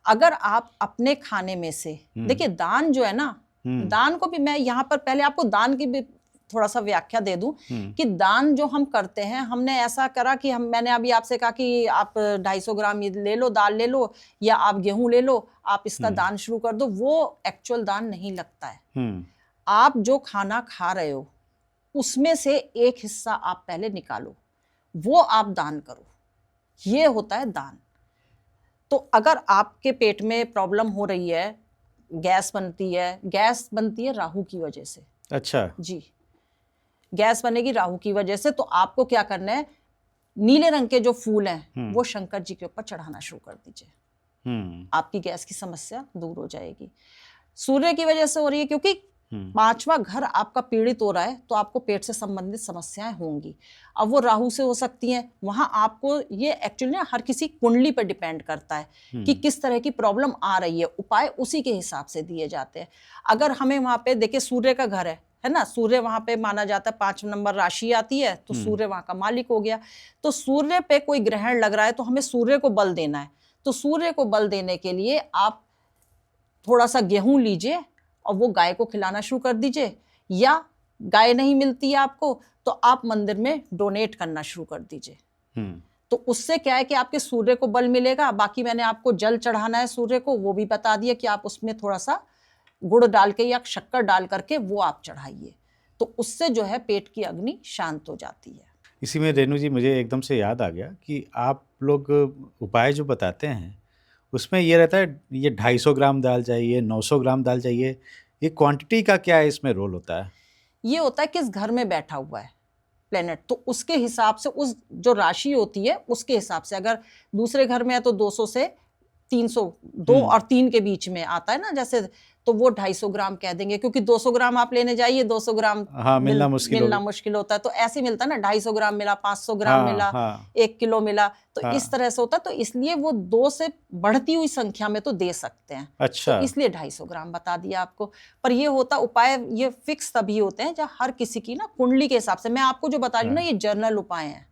अगर आप अपने खाने में से, देखिए दान जो है ना, दान को भी मैं यहाँ पर पहले आपको दान की भी थोड़ा सा व्याख्या दे दूं कि दान जो हम करते हैं, हमने ऐसा करा कि मैंने अभी आपसे कहा कि आप 250 ग्राम ले लो, दाल ले लो, या आप गेहूं ले लो, आप इसका दान शुरू कर दो, वो एक्चुअल दान नहीं लगता है। आप जो खाना खा रहे हो उसमें से एक हिस्सा आप पहले निकालो, वो आप दान करो, ये होता है दान। तो अगर आपके पेट में प्रॉब्लम हो रही है, गैस बनती है राहु की वजह से। अच्छा जी, गैस बनेगी राहु की वजह से, तो आपको क्या करना है, नीले रंग के जो फूल हैं वो शंकर जी के ऊपर चढ़ाना शुरू कर दीजिए। आपकी गैस की समस्या दूर हो जाएगी। सूर्य की वजह से हो रही है क्योंकि 5वां घर आपका पीड़ित हो रहा है, तो आपको पेट से संबंधित समस्याएं होंगी। अब वो राहु से हो सकती हैं, वहां आपको ये एक्चुअली ना हर किसी कुंडली पर डिपेंड करता है कि किस तरह की प्रॉब्लम आ रही है, उपाय उसी के हिसाब से दिए जाते हैं। अगर हमें वहां पे देखिए सूर्य का घर है ना, सूर्य वहां पे माना जाता है 5 नंबर राशि आती है, तो सूर्य वहां का मालिक हो गया। तो सूर्य पे कोई ग्रहण लग रहा है तो हमें सूर्य को बल देना है। तो सूर्य को बल देने के लिए आप थोड़ा सा गेहूं लीजिए और वो गाय को खिलाना शुरू कर दीजिए, या गाय नहीं मिलती है आपको तो आप मंदिर में डोनेट करना शुरू कर दीजिए। तो उससे क्या है कि आपके सूर्य को बल मिलेगा। बाकी मैंने आपको जल चढ़ाना है सूर्य को, वो भी बता दिया कि आप उसमें थोड़ा सा गुड़ डाल के या शक्कर डाल करके वो आप चढ़ाइए, तो उससे जो है पेट की अग्नि शांत हो जाती है। इसी में रेणु जी मुझे एकदम से याद आ गया कि आप लोग उपाय जो बताते हैं उसमें ये रहता है, ये 250 ग्राम दाल चाहिए, 900 ग्राम दाल चाहिए, ये क्वांटिटी का क्या है इसमें रोल होता है? ये होता है किस घर में बैठा हुआ है प्लेनेट, तो उसके हिसाब से उस जो राशि होती है उसके हिसाब से। अगर दूसरे घर में है तो 200 से 300, 2 और 3 के बीच में आता है ना जैसे, तो वो 250 ग्राम कह देंगे, क्योंकि 200 ग्राम आप लेने जाइए 200 ग्राम मिलना मुश्किल होता है। तो ऐसे मिलता है ना, 250 ग्राम मिला, 500 ग्राम मिला, 1 किलो मिला, तो इस तरह से होता है। तो इसलिए वो 2 से बढ़ती हुई संख्या में तो दे सकते हैं। अच्छा, तो इसलिए 250 ग्राम बता दिया आपको। पर ये होता उपाय, ये फिक्स तभी होते हैं जब हर किसी की ना कुंडली के हिसाब से। मैं आपको जो बता रही हूँ ना, ये जर्नल उपाय हैं।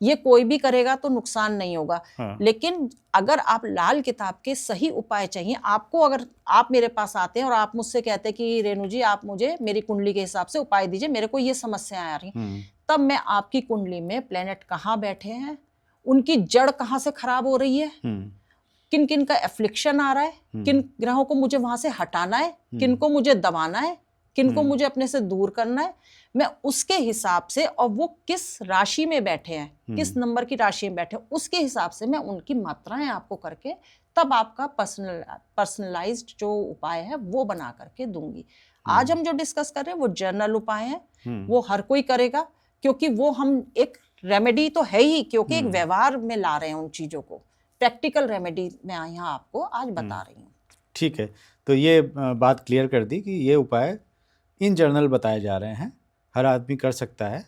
ये कोई भी करेगा तो नुकसान नहीं होगा। लेकिन अगर आप लाल किताब के सही उपाय चाहिए आपको, अगर आप मेरे पास आते हैं और आप मुझसे कहते हैं कि रेणु जी आप मुझे मेरी कुंडली के हिसाब से उपाय दीजिए, मेरे को ये समस्याएं आ रही, तब मैं आपकी कुंडली में प्लेनेट कहाँ बैठे हैं, उनकी जड़ कहाँ से खराब हो रही है, किन किन का एफ्लिक्शन आ रहा है, किन ग्रहों को मुझे वहां से हटाना है, किन को मुझे दबाना है, किन को मुझे अपने से दूर करना है, मैं उसके हिसाब से, और वो किस राशि में बैठे हैं, किस नंबर की राशि में बैठे हैं, उसके हिसाब से मैं उनकी मात्राएं आपको करके तब आपका पर्सनलाइज्ड जो उपाय है वो बना करके दूंगी। आज हम जो डिस्कस कर रहे हैं वो जर्नल उपाय हैं, वो हर कोई करेगा, क्योंकि वो हम एक रेमेडी तो है ही, क्योंकि एक व्यवहार में ला रहे हैं उन चीजों को। प्रैक्टिकल रेमेडी मैं यहाँ आपको आज बता रही हूँ। ठीक है, तो ये बात क्लियर कर दी कि ये उपाय इन जनरल बताए जा रहे हैं, हर आदमी कर सकता है,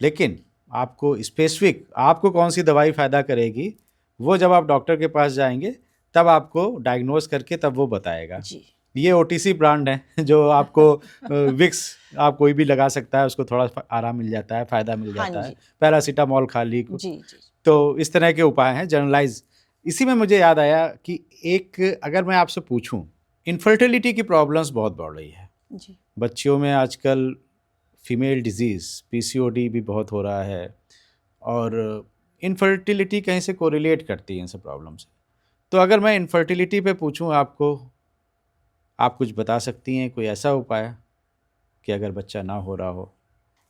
लेकिन आपको स्पेसिफिक आपको कौन सी दवाई फ़ायदा करेगी, वो जब आप डॉक्टर के पास जाएंगे तब आपको डायग्नोज करके तब वो बताएगा। जी ये ओटीसी ब्रांड है जो आपको विक्स आप कोई भी लगा सकता है, उसको थोड़ा आराम मिल जाता है, फ़ायदा मिल हाँ जाता है, जी पैरासीटामॉल खा ली। जी जी तो इस तरह के उपाय हैं जनरलाइज। इसी में मुझे याद आया कि एक अगर मैं आपसे पूछूं, इनफर्टिलिटी की प्रॉब्लम्स बहुत बढ़ रही है जी बच्चियों में आजकल, फीमेल डिजीज़ पीसीओडी भी बहुत हो रहा है, और इनफर्टिलिटी कहीं से कोरिलेट करती है इन सब प्रॉब्लम से। तो अगर मैं इनफर्टिलिटी पे पूछूं आपको, आप कुछ बता सकती हैं कोई ऐसा उपाय कि अगर बच्चा ना हो रहा हो?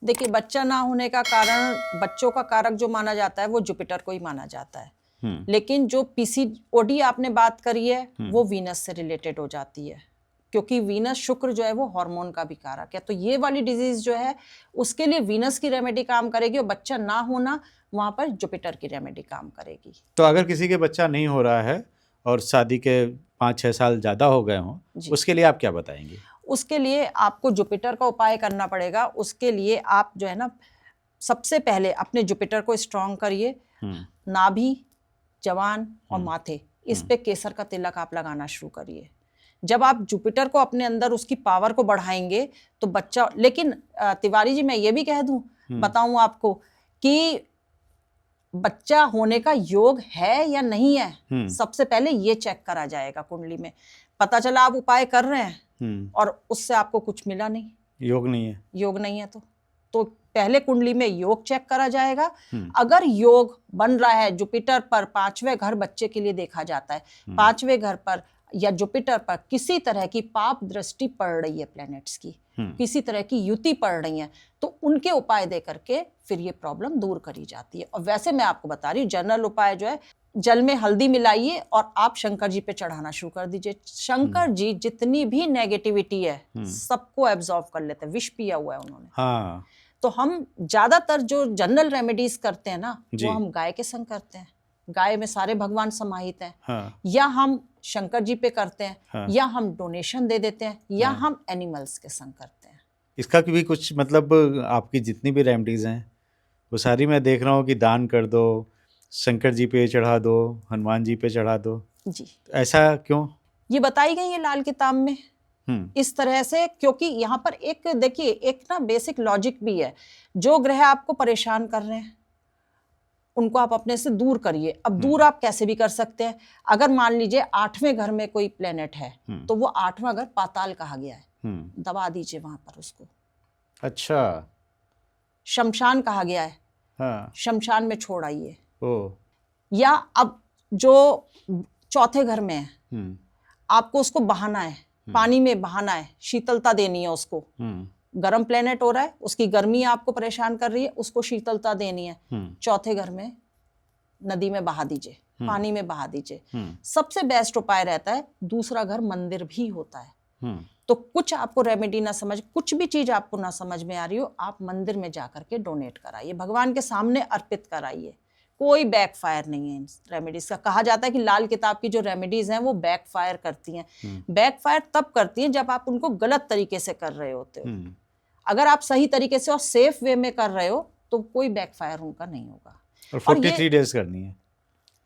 देखिए, बच्चा ना होने का कारण, बच्चों का कारक जो माना जाता है वो जुपिटर को ही माना जाता है। लेकिन जो पीसीओडी आपने बात करी है वो वीनस से रिलेटेड हो जाती है, क्योंकि वीनस शुक्र जो है वो हार्मोन का भी कारक है। तो ये वाली डिजीज जो है उसके लिए वीनस की रेमेडी काम करेगी, और बच्चा ना होना वहां पर जुपिटर की रेमेडी काम करेगी। तो अगर किसी के बच्चा नहीं हो रहा है और शादी के 5-6 साल ज़्यादा हो गए हों, जी। उसके लिए आप क्या बताएंगे? उसके लिए आपको जुपिटर का उपाय करना पड़ेगा। उसके लिए आप जो है ना, सबसे पहले अपने जुपिटर को स्ट्रांग करिए। नाभि, जवान और माथे, इस पे केसर का तिलक आप लगाना शुरू करिए। जब आप जुपिटर को अपने अंदर उसकी पावर को बढ़ाएंगे तो बच्चा, लेकिन तिवारी जी मैं ये भी कह दूं, बताऊं आपको कि बच्चा होने का योग है या नहीं है, सबसे पहले ये चेक करा जाएगा कुंडली में। पता चला आप उपाय कर रहे हैं और उससे आपको कुछ मिला नहीं, योग नहीं है, योग नहीं है, तो पहले कुंडली में योग चेक करा जाएगा। अगर योग बन रहा है जुपिटर पर, 5वें घर बच्चे के लिए देखा जाता है, 5वें घर पर या जुपिटर पर किसी तरह की पाप दृष्टि पड़ रही है प्लैनेट्स की, किसी तरह की युति पड़ रही है, तो उनके उपाय दे करके फिर ये प्रॉब्लम दूर करी जाती है। और वैसे मैं आपको बता रही हूँ, जनरल उपाय जो है, जल में हल्दी मिलाइए और आप शंकर जी पे चढ़ाना शुरू कर दीजिए। शंकर जी जितनी भी नेगेटिविटी है सबको एब्जॉर्व कर लेते हैं, विष पिया हुआ है उन्होंने। हाँ। तो हम ज्यादातर जो जनरल रेमेडीज करते हैं ना, वो हम गाय के संग करते हैं, गाय में सारे भगवान समाहित हैं। हाँ। या हम शंकर जी पे करते हैं। हाँ। या हम डोनेशन दे देते हैं। या हम एनिमल्स के संग करते हैं। इसका भी कुछ मतलब, आपकी जितनी भी रेमेडीज हैं वो सारी मैं देख रहा हूँ कि दान कर दो, शंकर जी पे चढ़ा दो, हनुमान जी पे चढ़ा दो जी। ऐसा क्यों? ये बताई गई है लाल किताब में इस तरह से, क्योंकि यहाँ पर एक देखिए, एक ना बेसिक लॉजिक भी है। जो ग्रह आपको परेशान कर रहे हैं उनको आप अपने से दूर करिए। अब दूर आप कैसे भी कर सकते हैं। अगर मान लीजिए 8वें घर में कोई प्लेनेट है तो वो 8वां घर पाताल कहा गया है, दबा दीजिए वहां पर उसको। अच्छा। शमशान कहा गया है, हाँ। शमशान में छोड़ आइए। ओ। या अब जो 4थे घर में है, आपको उसको बहाना है, पानी में बहाना है, शीतलता देनी है उसको। गर्म प्लेनेट हो रहा है, उसकी गर्मी आपको परेशान कर रही है, उसको शीतलता देनी है। 4थे घर में नदी में बहा दीजिए, पानी में बहा दीजिए। सबसे बेस्ट उपाय रहता है, दूसरा घर मंदिर भी होता है। तो कुछ आपको रेमेडी ना समझ, कुछ भी चीज आपको ना समझ में आ रही हो, आप मंदिर में जाकर के डोनेट कराइए, भगवान के सामने अर्पित कराइए। कोई बैकफायर नहीं है इन रेमेडीज का। कहा जाता है कि लाल किताब की जो रेमेडीज हैं वो बैकफायर करती हैं। बैकफायर तब करती हैं जब आप उनको गलत तरीके से कर रहे होते हो। अगर आप सही तरीके से और सेफ वे में कर रहे हो तो कोई बैकफायर उनका नहीं होगा। और 43 डेज करनी है,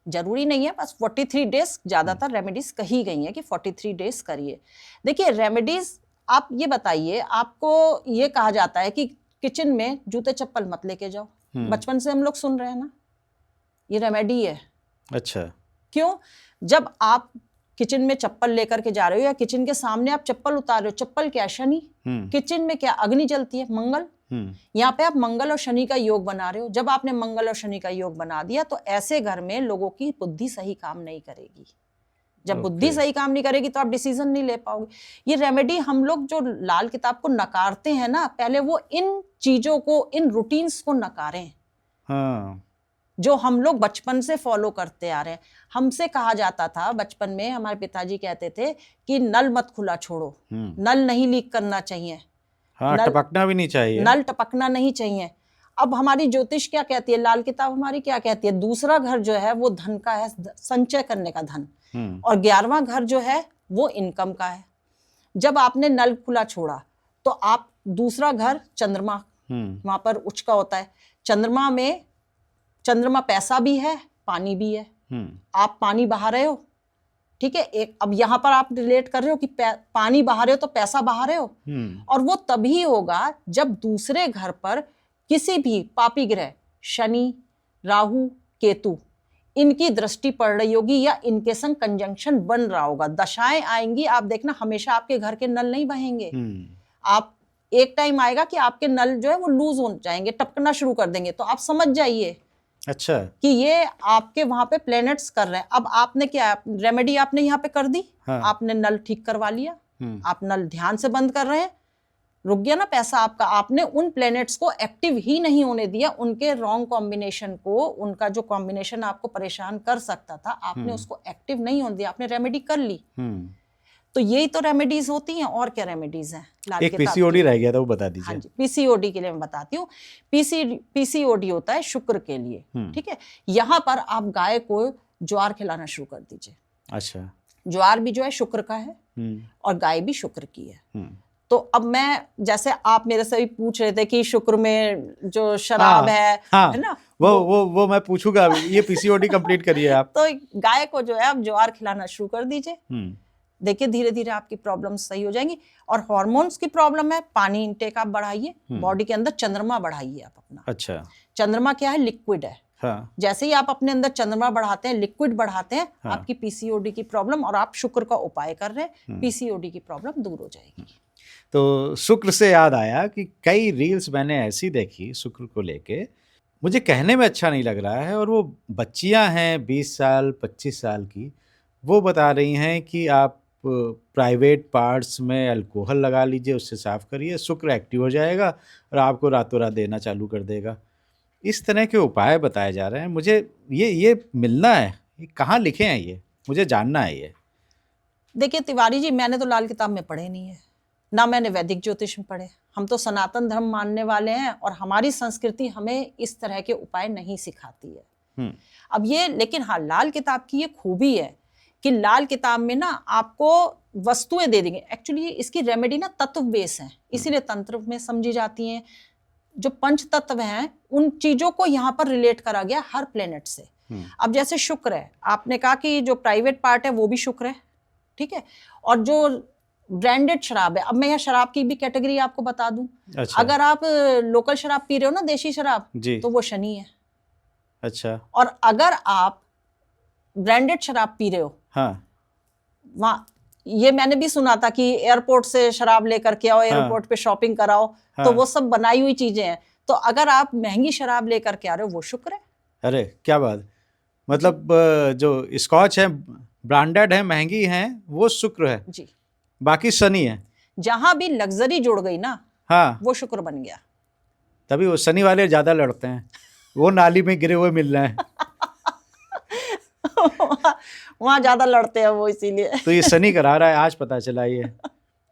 जरूरी नहीं है बस 43 डेज, ज्यादातर रेमेडीज कही गई हैं कि 43 डेज करिए। देखिए रेमेडीज, आप ये बताइए, आपको ये कहा जाता है कि किचन में जूते चप्पल मत लेके जाओ, बचपन से हम लोग सुन रहे हैं ना, ये रेमेडी है। अच्छा। क्यों? जब आप किचन में चप्पल लेकर के जा रहे हो या किचन के सामने आप चप्पल उतार रहे हो, चप्पल क्या, शनि। किचन में क्या अग्नि जलती है, मंगल। यहाँ पे आप मंगल और शनि का योग बना रहे हो। जब आपने मंगल और शनि का योग बना दिया तो ऐसे घर में लोगों की बुद्धि सही काम नहीं करेगी। जब बुद्धि सही काम नहीं करेगी तो आप डिसीजन नहीं ले पाओगे। ये रेमेडी हम लोग जो लाल किताब को नकारते हैं ना, पहले वो इन चीजों को, इन रूटीन्स को नकारें। हाँ। जो हम लोग बचपन से फॉलो करते आ रहे हैं। हमसे कहा जाता था बचपन में, हमारे पिताजी कहते थे कि नल मत खुला छोड़ो, नल नहीं लीक करना चाहिए। हाँ, टपकना भी नहीं चाहिए, नल टपकना नहीं चाहिए। अब हमारी ज्योतिष क्या कहती है, लाल किताब हमारी क्या कहती है, दूसरा घर जो है वो धन का है, संचय करने का धन, और 11वां घर जो है वो इनकम का है। जब आपने नल खुला छोड़ा तो आप दूसरा घर चंद्रमा वहां पर उच्च का होता है, चंद्रमा में, चंद्रमा पैसा भी है, पानी भी है। आप पानी बहा रहे हो, ठीक है, एक अब यहां पर आप रिलेट कर रहे हो कि पानी बहा रहे हो तो पैसा बहा रहे हो, और वो तभी होगा जब दूसरे घर पर किसी भी पापी ग्रह, शनि, राहु, केतु, इनकी दृष्टि पड़ रही होगी या इनके संग कंजंक्शन बन रहा होगा। दशाएं आएंगी, आप देखना हमेशा आपके घर के नल नहीं बहेंगे। आप एक टाइम आएगा कि आपके नल जो है वो लूज हो जाएंगे, टपकना शुरू कर देंगे, तो आप समझ जाइए अच्छा कि ये आपके वहां पे प्लैनेट्स कर रहे हैं। अब आपने क्या रेमेडी आपने यहाँ पे कर दी, हाँ। आपने नल ठीक करवा लिया, आप नल ध्यान से बंद कर रहे हैं, रुक गया ना पैसा आपका। आपने उन प्लैनेट्स को एक्टिव ही नहीं होने दिया, उनके रॉन्ग कॉम्बिनेशन को, उनका जो कॉम्बिनेशन आपको परेशान कर सकता था, आपने उसको एक्टिव नहीं होने दिया, आपने रेमेडी कर ली। तो यही तो रेमेडीज होती हैं, और क्या रेमेडीज हैं। एक पीसीओडी रह गया था, वो बता दीजिए। हाँ जी, पीसीओडी के लिए मैं बताती हूँ। पीसीओडी होता है शुक्र के लिए, ठीक है। यहाँ पर आप गाय को ज्वार खिलाना शुरू कर दीजिए। अच्छा, ज्वार भी जो है शुक्र का है और गाय भी शुक्र की है। तो अब मैं, जैसे आप मेरे से भी पूछ रहे थे कि शुक्र में जो शराब है ना, वो मैं पूछूंगा। ये पीसीओडी कंप्लीट करिए आप। तो गाय को जो है आप ज्वार खिलाना शुरू कर दीजिए, देखिए धीरे धीरे आपकी प्रॉब्लम सही हो जाएंगी। और हार्मोन्स की प्रॉब्लम है, पानी इंटेक आप बढ़ाइए, बॉडी के अंदर चंद्रमा बढ़ाइए आप अपना। अच्छा, चंद्रमा क्या है, लिक्विड है। हाँ। जैसे ही आप अपने अंदर चंद्रमा बढ़ाते हैं, लिक्विड बढ़ाते हैं, हाँ। आपकी पीसीओडी की प्रॉब्लम, और आप शुक्र का उपाय कर रहे हैं, पीसीओडी की प्रॉब्लम दूर हो जाएगी। तो शुक्र से याद आया कि कई रील्स मैंने ऐसी देखी शुक्र को लेके, मुझे कहने में अच्छा नहीं लग रहा है, और वो बच्चियां हैं 20 साल 25 साल की, वो बता रही हैं कि आप प्राइवेट पार्ट्स में अल्कोहल लगा लीजिए, उससे साफ करिए, शुक्र एक्टिव हो जाएगा और आपको रातों रात देना चालू कर देगा। इस तरह के उपाय बताए जा रहे हैं। मुझे ये मिलना है, ये कहाँ लिखे हैं, ये मुझे जानना है। ये देखिए तिवारी जी, मैंने तो लाल किताब में पढ़े नहीं है, ना मैंने वैदिक ज्योतिष में पढ़े। हम तो सनातन धर्म मानने वाले हैं, और हमारी संस्कृति हमें इस तरह के उपाय नहीं सिखाती है। अब ये, लेकिन हाँ, लाल किताब की ये खूबी है कि लाल किताब में ना आपको वस्तुएं दे देंगे। एक्चुअली इसकी रेमेडी ना तत्व बेस है, इसीलिए तंत्र में समझी जाती हैं। जो पंच तत्व हैं, उन चीजों को यहाँ पर रिलेट करा गया हर प्लेनेट से। अब जैसे शुक्र है, आपने कहा कि जो प्राइवेट पार्ट है वो भी शुक्र है, ठीक है। और जो ब्रांडेड शराब है, अब मैं यहाँ शराब की भी कैटेगरी आपको बता दूं। अच्छा। अगर आप लोकल शराब पी रहे हो ना, देशी शराब, तो वो शनि है। अच्छा। और अगर आप ब्रांडेड शराब पी रहे हो, हाँ, वहाँ ये मैंने भी सुना था कि एयरपोर्ट से शराब लेकर के आओ, एयरपोर्ट पे शॉपिंग कराओ, तो वो सब बनाई हुई चीजें हैं। तो अगर आप महंगी शराब लेकर के आ रहे हो, वो शुक्र है। अरे क्या बात, मतलब जो स्कॉच है ब्रांडेड है, महंगी है, वो शुक्र है जी, बाकी शनि है। जहां भी लग्जरी जुड़ गई ना, हाँ, वो शुक्र बन गया। तभी वो शनि वाले ज्यादा लड़ते हैं, वो नाली में गिरे हुए मिल रहे हैं। वहां ज्यादा लड़ते हैं वो, इसीलिए। तो ये शनि करा रहा है, आज पता चला, ये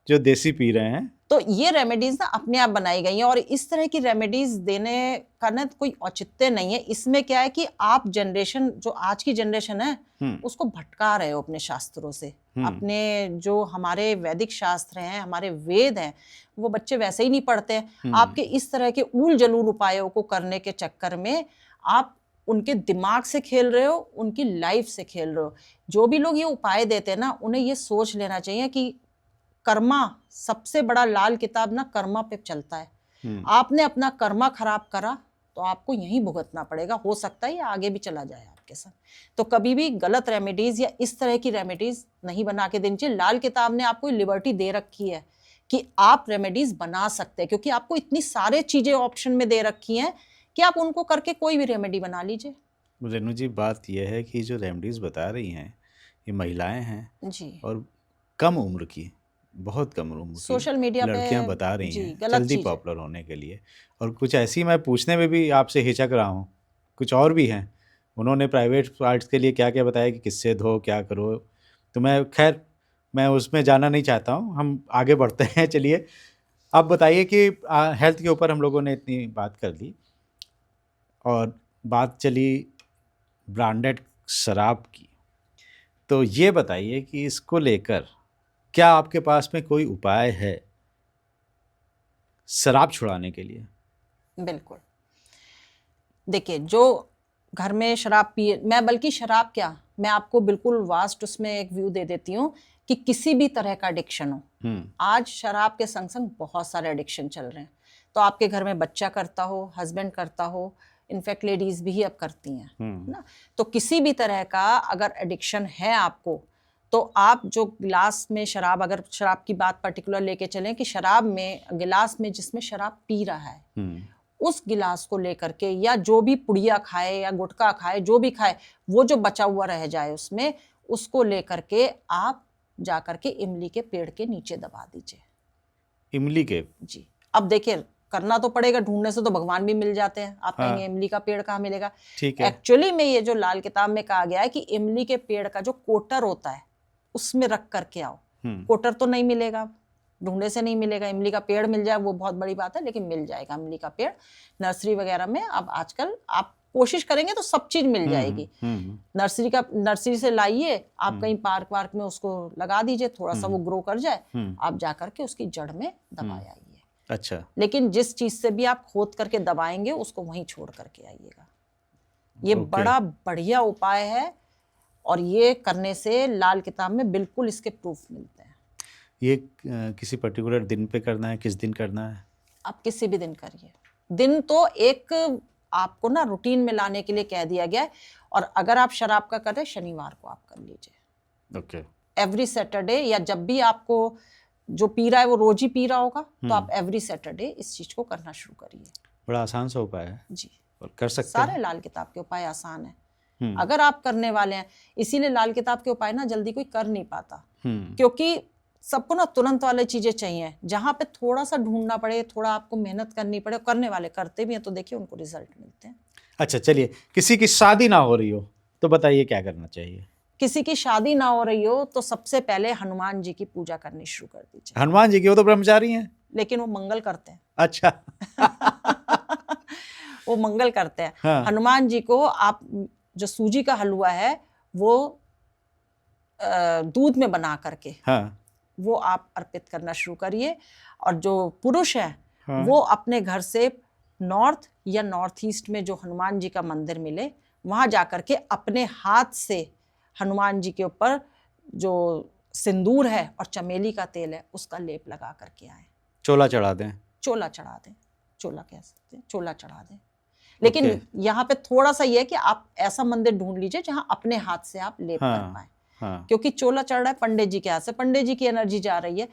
जो देसी पी रहे हैं। तो ये रेमेडीज ना अपने आप बनाई गई हैं, और इस तरह की रेमेडीज देने का ना कोई औचित्य नहीं है। इसमें क्या है कि आप जनरेशन, जो आज की जनरेशन है, उसको भटका रहे हो अपने शास्त्रों से। अपने जो हमारे वैदिक शास्त्र हैं, हमारे वेद हैं, वो बच्चे वैसे ही नहीं पढ़ते हैं। आपके इस तरह के ऊल जलूल उपायों को करने के चक्कर में आप उनके दिमाग से खेल रहे हो, उनकी लाइफ से खेल रहे हो। जो भी लोग ये उपाय देते हैं ना, उन्हें ये सोच लेना चाहिए कि कर्मा, सबसे बड़ा लाल किताब ना कर्मा पे चलता है। आपने अपना कर्मा खराब करा तो आपको यहीं भुगतना पड़ेगा। हो सकता है ये आगे भी चला जाए आपके साथ। तो कभी भी गलत रेमेडीज या इस तरह की रेमेडीज नहीं बना के देनी चाहिए। लाल किताब ने आपको लिबर्टी दे रखी है कि आप रेमेडीज बना सकते हैं, क्योंकि आपको इतनी सारे चीजें ऑप्शन में दे रखी हैं कि आप उनको करके कोई भी रेमेडी बना लीजिए। रेनू जी, बात यह है कि जो रेमेडीज बता रही हैं, ये महिलाएं हैं जी, और कम उम्र की, बहुत कम उम्र की सोशल मीडिया पे लड़कियां बता रही हैं जल्दी पॉपुलर होने के लिए। और कुछ ऐसी मैं पूछने में भी आपसे हिचक रहा हूँ। कुछ और भी हैं, उन्होंने प्राइवेट पार्ट्स के लिए क्या क्या बताया कि किससे धो, क्या करो। तो मैं, खैर, मैं उसमें जाना नहीं चाहता हूँ, हम आगे बढ़ते हैं। चलिए, आप बताइए कि हेल्थ के ऊपर हम लोगों ने इतनी बात कर ली, और बात चली ब्रांडेड शराब की। तो ये बताइए कि इसको लेकर क्या आपके पास में कोई उपाय है शराब छुड़ाने के लिए? बिल्कुल। देखिए, जो घर में शराब पिए, मैं बल्कि शराब क्या, मैं आपको बिल्कुल वास्ट उसमें एक व्यू दे देती हूँ कि किसी भी तरह का एडिक्शन हो, आज शराब के संग संग बहुत सारे एडिक्शन चल रहे हैं। तो आपके घर में बच्चा करता हो, हस्बैंड करता हो, इनफैक्ट लेडीज भी अब करती हैं ना। तो किसी भी तरह का अगर एडिक्शन है आपको, तो आप जो गिलास में शराब, अगर शराब की बात पर्टिकुलर लेके चलें कि शराब में गिलास में जिसमें शराब पी रहा है, उस गिलास को लेकर के, या जो भी पुड़िया खाए या गुटखा खाए, जो भी खाए, वो जो बचा हुआ रह जाए उसमें, उसको लेकर के आप जाकर के इमली के पेड़ के नीचे दबा दीजिए। इमली के? जी। अब देखिए, करना तो पड़ेगा, ढूंढने से तो भगवान भी मिल जाते हैं। आप कहेंगे इमली का पेड़ कहाँ मिलेगा? ठीक है। एक्चुअली में ये जो लाल किताब में कहा गया है कि इमली के पेड़ का जो कोटर होता है उसमें रख करके आओ। कोटर तो नहीं मिलेगा, ढूंढने से नहीं मिलेगा। इमली का पेड़ मिल जाए वो बहुत बड़ी बात है, लेकिन मिल जाएगा इमली का पेड़ नर्सरी वगैरह में। अब आजकल आप कोशिश करेंगे तो सब चीज मिल जाएगी। नर्सरी से लाइए, आप कहीं पार्क वार्क में उसको लगा दीजिए, थोड़ा सा वो ग्रो कर जाए, आप जाकर के उसकी जड़ में दबाए आइए। अच्छा। लेकिन जिस चीज से भी आप खोद करके दबाएंगे उसको वहीं छोड़ करके आइएगा। ये बड़ा बढ़िया उपाय है, और ये करने से लाल किताब में बिल्कुल इसके प्रूफ मिलते हैं। ये किसी पर्टिकुलर दिन पे करना है? किस दिन करना है? आप किसी भी दिन करिए। दिन तो एक आपको ना रूटीन में लाने के लिए कह दिया गया है, और अगर आप शराब का करें, शनिवार को आप कर लीजिए। ओके। एवरी सैटरडे, या जब भी आपको जो पी रहा है वो रोज ही पी रहा होगा, तो आप एवरी सैटरडे इस चीज को करना शुरू करिए। बड़ा आसान सा उपाय है जी, और कर सकते हैं। सारे लाल किताब के उपाय आसान है अगर आप करने वाले हैं। इसीलिए लाल किताब के उपाय ना जल्दी कोई कर नहीं पाता, क्योंकि सबको ना तुरंत वाले चीजें चाहिए। जहां पे थोड़ा सा ढूंढना पड़े, थोड़ा आपको मेहनत करनी पड़े, करने वाले करते भी हैं, तो देखिए उनको रिजल्ट मिलते हैं। अच्छा, चलिए, किसी की शादी ना हो रही हो तो बताइए क्या करना चाहिए? किसी की शादी ना हो रही हो तो सबसे पहले हनुमान जी की पूजा करनी शुरू कर दीजिए। हनुमान जी की? वो तो ब्रह्मचारी हैं। लेकिन वो मंगल करते हैं। अच्छा। वो मंगल करते हैं। हाँ। हनुमान जी को आप जो सूजी का हलवा है वो दूध में बना करके, हाँ, वो आप अर्पित करना शुरू करिए। और जो पुरुष है, हाँ, वो अपने घर से नॉर्थ या नॉर्थ ईस्ट में जो हनुमान जी का मंदिर मिले, वहां जाकर के अपने हाथ से हनुमान जी के ऊपर जो सिंदूर है और चमेली का तेल है उसका लेप लगा करके आए। चोला चढ़ा दें। चोला चढ़ा दें, चोला कह सकते हैं, चोला चढ़ा दें। लेकिन यहाँ पे थोड़ा सा ये है कि आप ऐसा मंदिर ढूंढ लीजिए जहां अपने हाथ से आप लेप कर पाए। क्योंकि चोला चढ़ रहा है पंडित जी के हाथ से, पंडित जी की एनर्जी जा रही है।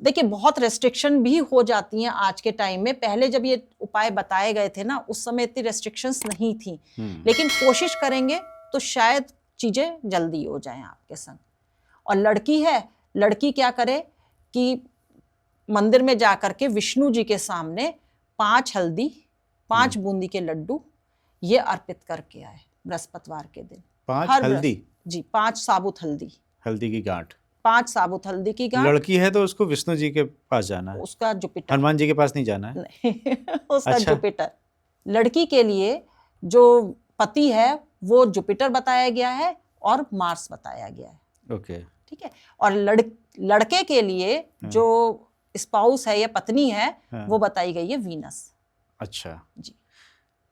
देखिए, बहुत रेस्ट्रिक्शन भी हो जाती हैं आज के टाइम में। पहले जब ये उपाय बताए गए थे ना, उस समय इतनी रेस्ट्रिक्शंस नहीं थी, लेकिन कोशिश करेंगे तो शायद चीजें जल्दी हो जाएं आपके संग। और लड़की है, लड़की क्या करे कि मंदिर में जाकर के विष्णु जी के सामने 5 हल्दी, 5 बूंदी के लड्डू ये अर्पित करके आए बृहस्पतिवार के दिन। 5 हल्दी? जी, 5 साबुत हल्दी। हल्दी की गांठ? 5 साबुत हल्दी की गांठ। लड़की है तो उसको विष्णु जी के पास जाना है? उसका जुपिटर। हनुमान जी के पास नहीं जाना है? नहीं। उसका अच्छा। जुपिटर। लड़की के लिए जो पति है वो जुपिटर बताया गया है और मार्स बताया गया है। ओके। ठीक है। और लड़के के लिए जो स्पाउस है या पत्नी है, वो बताई गई है वीनस। अच्छा जी।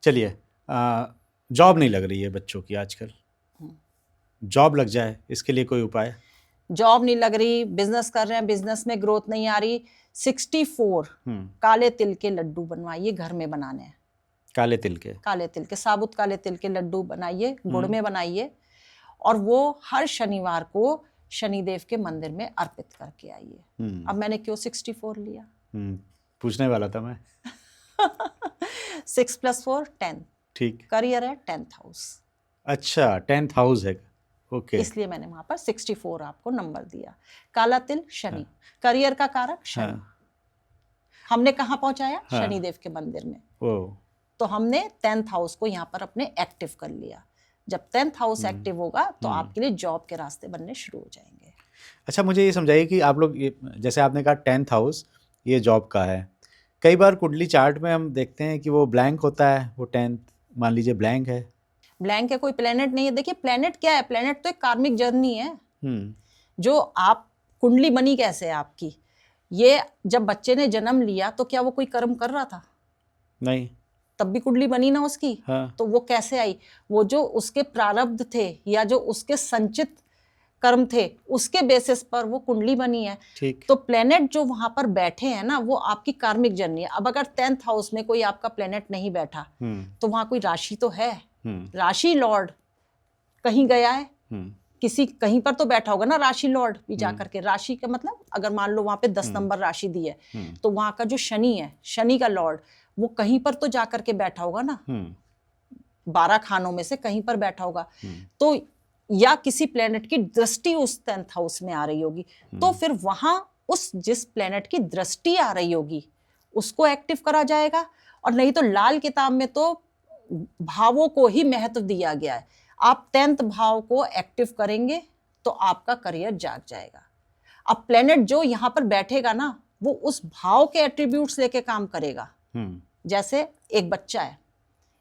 चलिए, जॉब नहीं लग रही है बच्चों की आजकल, जॉब लग जाए, इसके लिए कोई उपाय? जॉब नहीं लग रही, बिजनेस कर रहे हैं, बिजनेस में ग्रोथ नहीं आ रही, 64 काले तिल के लड्डू बनवाइए, घर में बनाने हैं। काले तिल के? काले तिल के, साबुत काले तिल के लड्डू बनाइए, गुड़ में बनाइए, और वो हर शनिवार को शनिदेव के मंदिर में अर्पित करके आइए। अब मैंने क्यों 64 लिया? पूछने वाला था मैं। 6 + 4 10। ठीक। करियर है 10th हाउस। अच्छा, 10th हाउस है। ओके। इसलिए मैंने वहां पर 64 आपको नंबर दिया। काला तिल शनि, करियर का कारक शनि। हमने कहाँ पहुंचाया? शनिदेव के मंदिर में। तो हमने 10th हाउस को यहाँ पर अपने एक्टिव कर लिया। जब 10th हाउस एक्टिव होगा तो आपके लिए जॉब के रास्ते बनने शुरू हो जाएंगे। अच्छा, मुझे ये समझाइए कि आप लोग जैसे आपने कहा 10th हाउस ये जॉब का है, कई बार कुंडली चार्ट में हम देखते हैं कि वो ब्लैंक होता है, वो 10th मान लीजिए ब्लैंक है। ब्लैंक है, कोई प्लेनेट नहीं है। देखिए, प्लेनेट क्या है? प्लेनेट तो एक कार्मिक जर्नी है। जो आप कुंडली बनी कैसे है आपकी, ये जब बच्चे ने जन्म लिया तो क्या वो कोई कर्म कर रहा था? नहीं। तब भी कुंडली बनी ना उसकी। हाँ। तो वो कैसे आई? वो जो उसके प्रारब्ध थे या जो उसके संचित कर्म थे उसके बेसिस पर वो कुंडली बनी है। ठीक। तो प्लेनेट जो वहां पर बैठे हैं ना, वो आपकी कार्मिक जर्नी है। अब अगर 10th हाउस में कोई आपका प्लेनेट नहीं बैठा तो वहां कोई राशि तो है, राशि लॉर्ड कहीं गया है, किसी कहीं पर तो बैठा होगा ना राशि लॉर्ड भी जा करके। राशि का मतलब अगर मान लो वहां पे 10 नंबर राशि दी है तो वहां का जो शनि है, शनि का लॉर्ड, वो कहीं पर तो जा करके बैठा होगा ना, 12 खानों में से कहीं पर बैठा होगा। तो या किसी प्लेनेट की दृष्टि उस 10th हाउस में आ रही होगी, तो फिर वहां उस जिस प्लेनेट की दृष्टि आ रही होगी उसको एक्टिव करा जाएगा। और नहीं तो लाल किताब में तो भावों को ही महत्व दिया गया है। आप 10th भाव को एक्टिव करेंगे तो आपका करियर जाग जाएगा। अब प्लेनेट जो यहाँ पर बैठेगा ना, वो उस भाव के एट्रीब्यूट्स लेके काम करेगा। जैसे एक बच्चा है,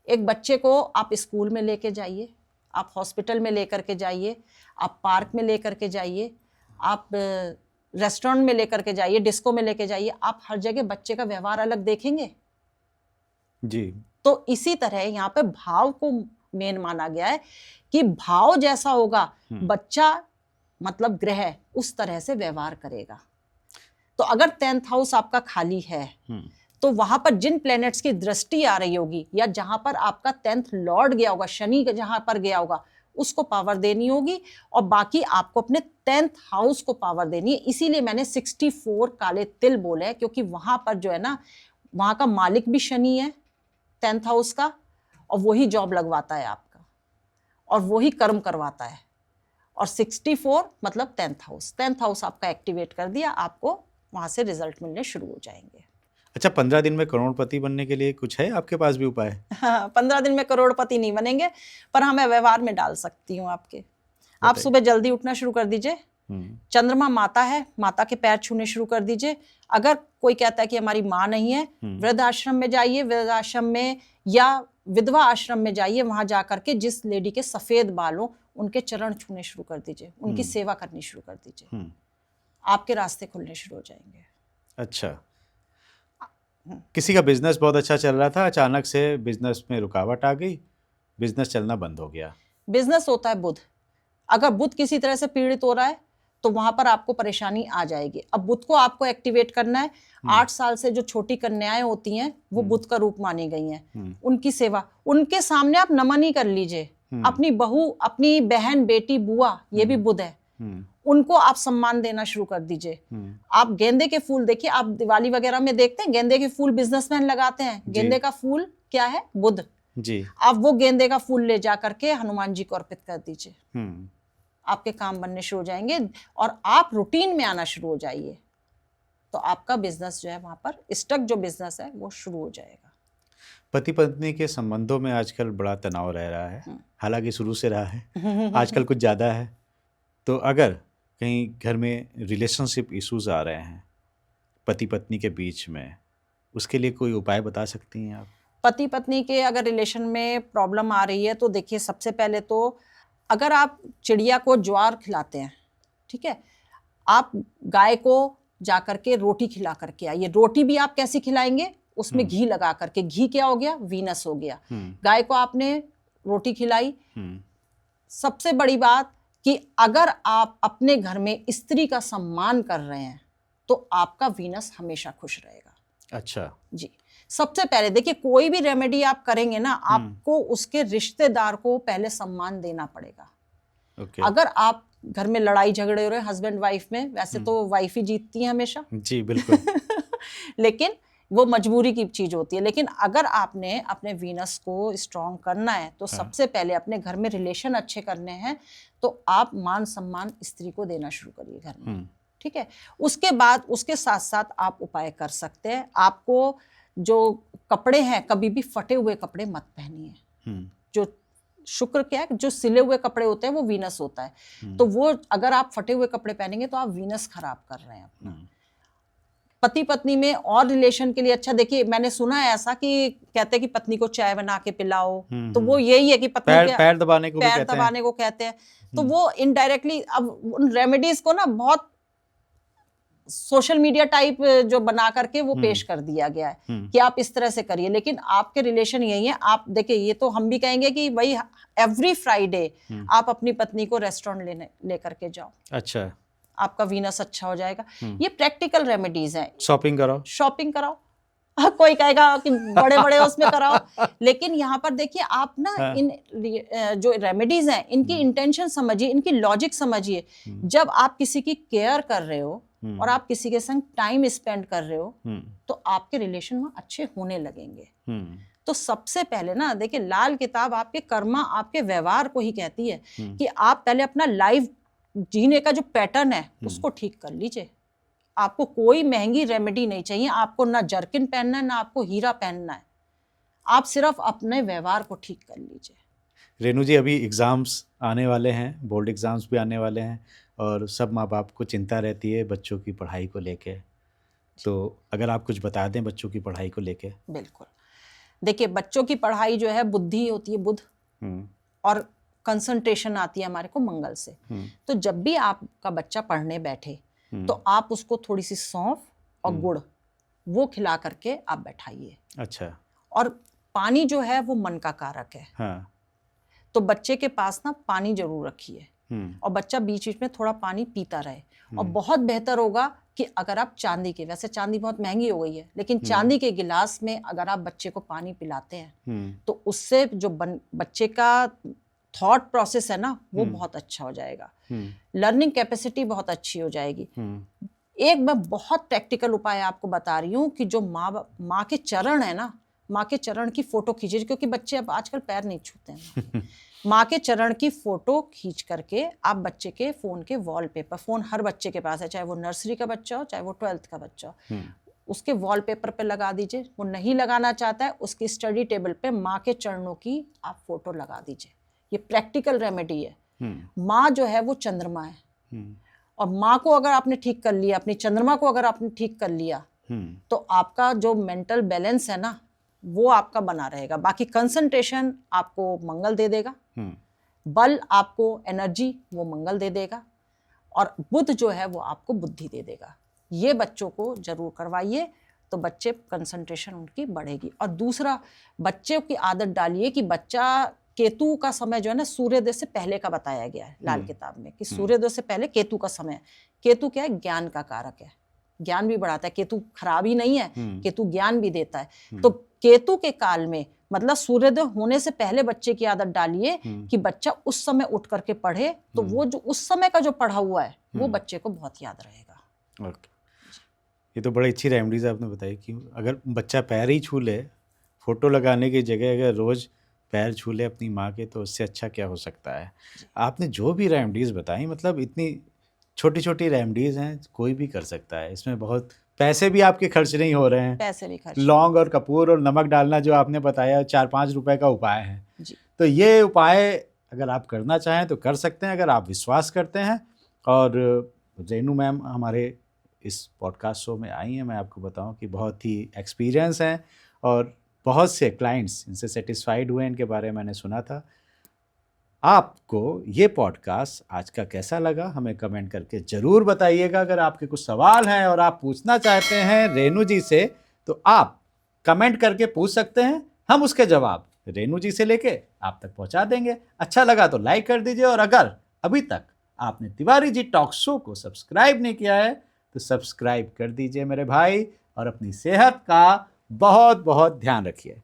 एक बच्चे को आप स्कूल में लेके जाइए, आप हॉस्पिटल में लेकर के जाइए, आप पार्क में लेकर के जाइए, आप रेस्टोरेंट में लेकर के जाइए, डिस्को में लेके जाइए, आप हर जगह बच्चे का व्यवहार अलग देखेंगे जी। तो इसी तरह यहाँ पे भाव को मेन माना गया है कि भाव जैसा होगा बच्चा मतलब ग्रह उस तरह से व्यवहार करेगा। तो अगर 10th हाउस आपका खाली है तो वहां पर जिन प्लैनेट्स की दृष्टि आ रही होगी या जहां पर आपका 10th लॉर्ड गया होगा, शनि जहां पर गया होगा, उसको पावर देनी होगी। और बाकी आपको अपने 10th हाउस को पावर देनी है। इसीलिए मैंने 64 काले तिल बोले हैं, क्योंकि वहां पर जो है ना, वहां का मालिक भी शनि है 10th हाउस का, और वही जॉब लगवाता है आपका और वही कर्म करवाता है। और 64 मतलब 10th हाउस, 10th हाउस आपका एक्टिवेट कर दिया, आपको वहां से रिजल्ट मिलने शुरू हो जाएंगे। अच्छा, 15 दिन में करोड़पति बनने के लिए कुछ है आपके पास भी उपाय? हाँ, 15 दिन में करोड़पति नहीं बनेंगे, पर हाँ मैं व्यवहार में डाल सकती हूँ आपके। आप सुबह जल्दी उठना शुरू कर दीजिए। चंद्रमा माता है, माता के पैर छूने शुरू कर दीजिए। अगर कोई कहता है कि हमारी माँ नहीं है, वृद्धाश्रम में जाइए, वृद्धाश्रम में या विधवा आश्रम में जाइए, वहां जाकर के जिस लेडी के सफेद बाल हो उनके चरण छूने शुरू कर दीजिए, उनकी सेवा करनी शुरू कर दीजिए, आपके रास्ते खुलने शुरू हो जाएंगे। अच्छा, किसी का बिजनेस बहुत अच्छा चल रहा था, अचानक से बिजनेस में रुकावट आ गई, बिजनेस चलना बंद हो गया। बिजनेस होता है बुध, अगर बुध किसी तरह से पीड़ित हो रहा है तो वहां पर आपको परेशानी आ जाएगी। अब बुध को आपको एक्टिवेट करना है। 8 साल से जो छोटी कन्याएं होती हैं वो बुध का रूप मानी गई हैं, उनकी सेवा, उनके सामने आप नमन ही कर लीजिए। अपनी बहू, अपनी बहन, बेटी, बुआ, ये भी बुध है, उनको आप सम्मान देना शुरू कर दीजिए। आप गेंदे के फूल देखिए, आप दिवाली वगैरह में देखते हैं गेंदे के फूल बिजनेसमैन लगाते हैं। गेंदे का फूल क्या है? बुध जी। आप वो गेंदे का फूल ले जा करके हनुमान जी को अर्पित कर दीजिए, आपके काम बनने शुरू हो जाएंगे और आप रूटीन में आना शुरू हो जाइए, तो आपका बिजनेस जो है वहां पर स्टक जो बिजनेस है वो शुरू हो जाएगा। पति पत्नी के संबंधों में आजकल बड़ा तनाव रह रहा है, हालांकि शुरू से रहा है, आजकल कुछ ज़्यादा है। तो अगर कहीं घर में रिलेशनशिप इश्यूज आ रहे हैं पति पत्नी के बीच में, उसके लिए कोई उपाय बता सकती हैं आप? पति पत्नी के अगर रिलेशन में प्रॉब्लम आ रही है तो देखिए, सबसे पहले तो अगर आप चिड़िया को ज्वार खिलाते हैं, ठीक है, आप गाय को जाकर के रोटी खिला करके आइए। रोटी भी आप कैसी खिलाएंगे? उसमें घी लगा करके। घी क्या हो गया? वीनस हो गया। गाय को आपने रोटी खिलाई। सबसे बड़ी बात कि अगर आप अपने घर में स्त्री का सम्मान कर रहे हैं तो आपका वीनस हमेशा खुश रहेगा। अच्छा जी, सबसे पहले देखिए, कोई भी रेमेडी आप करेंगे ना, आपको उसके रिश्तेदार को पहले सम्मान देना पड़ेगा। अगर आप घर में लड़ाई झगड़े हो रहे हस्बैंड वाइफ में, वैसे तो वाइफ ही जीतती है हमेशा, जी बिल्कुल लेकिन वो मजबूरी की चीज होती है। लेकिन अगर आपने अपने वीनस को स्ट्रॉन्ग करना है तो सबसे पहले अपने घर में रिलेशन अच्छे करने हैं, तो आप मान सम्मान स्त्री को देना शुरू करिए घर में, ठीक है। उसके बाद उसके साथ साथ आप उपाय कर सकते हैं। आपको जो कपड़े हैं, कभी भी फटे हुए कपड़े मत पहनिए। जो शुक्र क्या है, जो सिले हुए कपड़े होते हैं वो वीनस होता है, तो वो अगर आप फटे हुए कपड़े पहनेंगे तो आप वीनस खराब कर रहे हैं अपना। पति पत्नी में और रिलेशन के लिए अच्छा, देखिए मैंने सुना है ऐसा कि कहते हैं कि पत्नी को चाय बना के पिलाओ, तो वो यही है कि पत्नी पैर दबाने को कहते हैं। तो वो इनडायरेक्टली अब उन रेमेडीज को ना बहुत सोशल मीडिया टाइप जो बना करके वो पेश कर दिया गया है कि आप इस तरह से करिए, लेकिन आपके रिलेशन यही है। आप देखिए, ये तो हम भी कहेंगे कि भाई एवरी फ्राइडे आप अपनी पत्नी को रेस्टोरेंट लेकर के जाओ, अच्छा, आपका वीनस अच्छा हो जाएगा। ये प्रैक्टिकल रेमेडीज हैं। शॉपिंग कराओ। कोई कहेगा कि बड़े बड़े उसमें कराओ, लेकिन यहाँ पर देखिए आप ना इन जो रेमेडीज हैं इनकी इंटेंशन समझिए, इनकी लॉजिक समझिए। जब आप किसी की केयर कर रहे हो और आप किसी के संग टाइम स्पेंड कर रहे हो तो आपके रिलेशन में अच्छे होने लगेंगे। तो सबसे पहले ना देखिए, लाल किताब आपके कर्मा, आपके व्यवहार को ही कहती है कि आप पहले अपना लाइफ जीने का जो पैटर्न है उसको ठीक कर लीजिए। आपको कोई महंगी रेमेडी नहीं चाहिए, आपको ना जर्किन पहनना है, ना आपको हीरा पहनना है, आप सिर्फ अपने व्यवहार को ठीक कर लीजिए। रेनू जी, अभी एग्ज़ाम्स आने वाले हैं, बोर्ड एग्ज़ाम्स भी आने वाले हैं और सब माँ बाप को चिंता रहती है बच्चों की पढ़ाई को लेके, तो अगर आप कुछ बता दें बच्चों की पढ़ाई को लेके। बिल्कुल, देखिए बच्चों की पढ़ाई जो है, बुद्धि होती है बुध, और कंसंट्रेशन आती है हमारे को मंगल से। तो जब भी आपका बच्चा पढ़ने बैठे तो आप उसको थोड़ी सी सौंफ और गुड़ वो खिला करके आप बैठाइए। अच्छा। और पानी जो है वो मन का कारक है। हाँ। तो बच्चे के पास ना पानी जरूर रखिए और बच्चा बीच बीच में थोड़ा पानी पीता रहे। और बहुत बेहतर होगा कि अगर आप चांदी के, वैसे चांदी बहुत महंगी हो गई है, लेकिन चांदी के गिलास में अगर आप बच्चे को पानी पिलाते हैं तो उससे जो बच्चे का थॉट प्रोसेस है ना वो बहुत अच्छा हो जाएगा, लर्निंग कैपेसिटी बहुत अच्छी हो जाएगी। एक मैं बहुत प्रैक्टिकल उपाय आपको बता रही हूँ कि जो माँ के चरण है ना, माँ के चरण की फोटो खींचिए, क्योंकि बच्चे अब आजकल पैर नहीं छूते हैं। माँ के चरण की फोटो खींच करके आप बच्चे के फोन के वॉलपेपर, फोन हर बच्चे के पास है, चाहे वो नर्सरी का बच्चा हो चाहे वो 12th का बच्चा हो, उसके वॉलपेपर पे लगा दीजिए। वो नहीं लगाना चाहता है, उसकी स्टडी टेबल पे माँ के चरणों की आप फोटो लगा दीजिए। ये प्रैक्टिकल रेमेडी है। माँ जो है वो चंद्रमा है, और माँ को अगर आपने ठीक कर लिया, अपनी चंद्रमा को अगर आपने ठीक कर लिया तो आपका जो मेंटल बैलेंस है ना वो आपका बना रहेगा। बाकी कंसंट्रेशन आपको मंगल दे देगा, बल आपको एनर्जी वो मंगल दे देगा, और बुध जो है वो आपको बुद्धि दे देगा। ये बच्चों को जरूर करवाइए तो बच्चे कंसंट्रेशन उनकी बढ़ेगी। और दूसरा, बच्चे की आदत डालिए कि बच्चा, केतु का समय जो है ना सूर्योदय से पहले का बताया गया है लाल किताब में कि सूर्योदय से पहले केतु का समय है। केतु क्या है? ज्ञान का कारक है, ज्ञान भी बढ़ाता है। केतु खराब ही नहीं है, केतु ज्ञान भी देता है। तो केतु के काल में, मतलब सूर्योदय होने से पहले बच्चे की आदत डालिए कि बच्चा उस समय उठ करके पढ़े, तो वो जो उस समय का जो पढ़ा हुआ है वो बच्चे को बहुत याद रहेगा। ओके, ये तो बड़ी अच्छी रेमेडीज आपने बताई कि अगर बच्चा पैर ही छू ले, फोटो लगाने की जगह अगर रोज पैर छू ले अपनी माँ के, तो उससे अच्छा क्या हो सकता है। आपने जो भी रेमेडीज बताई, मतलब इतनी छोटी छोटी रेमेडीज हैं, कोई भी कर सकता है। इसमें बहुत पैसे भी आपके खर्च नहीं हो रहे हैं। पैसे भी खर्च, लौंग और कपूर और नमक डालना जो आपने बताया 4-5 रुपए का उपाय है जी। तो ये उपाय अगर आप करना चाहें तो कर सकते हैं, अगर आप विश्वास करते हैं। और रेनू मैम हमारे इस पॉडकास्ट शो में आई हैं, मैं आपको बताऊं कि बहुत ही एक्सपीरियंस हैं और बहुत से क्लाइंट्स इनसे सेटिस्फाइड हुए, इनके बारे में मैंने सुना था। आपको ये पॉडकास्ट आज का कैसा लगा हमें कमेंट करके ज़रूर बताइएगा। अगर आपके कुछ सवाल हैं और आप पूछना चाहते हैं रेनू जी से, तो आप कमेंट करके पूछ सकते हैं, हम उसके जवाब रेनू जी से लेके आप तक पहुंचा देंगे। अच्छा लगा तो लाइक कर दीजिए, और अगर अभी तक आपने तिवारी जी टॉक शो को सब्सक्राइब नहीं किया है तो सब्सक्राइब कर दीजिए मेरे भाई, और अपनी सेहत का बहुत बहुत ध्यान रखिए।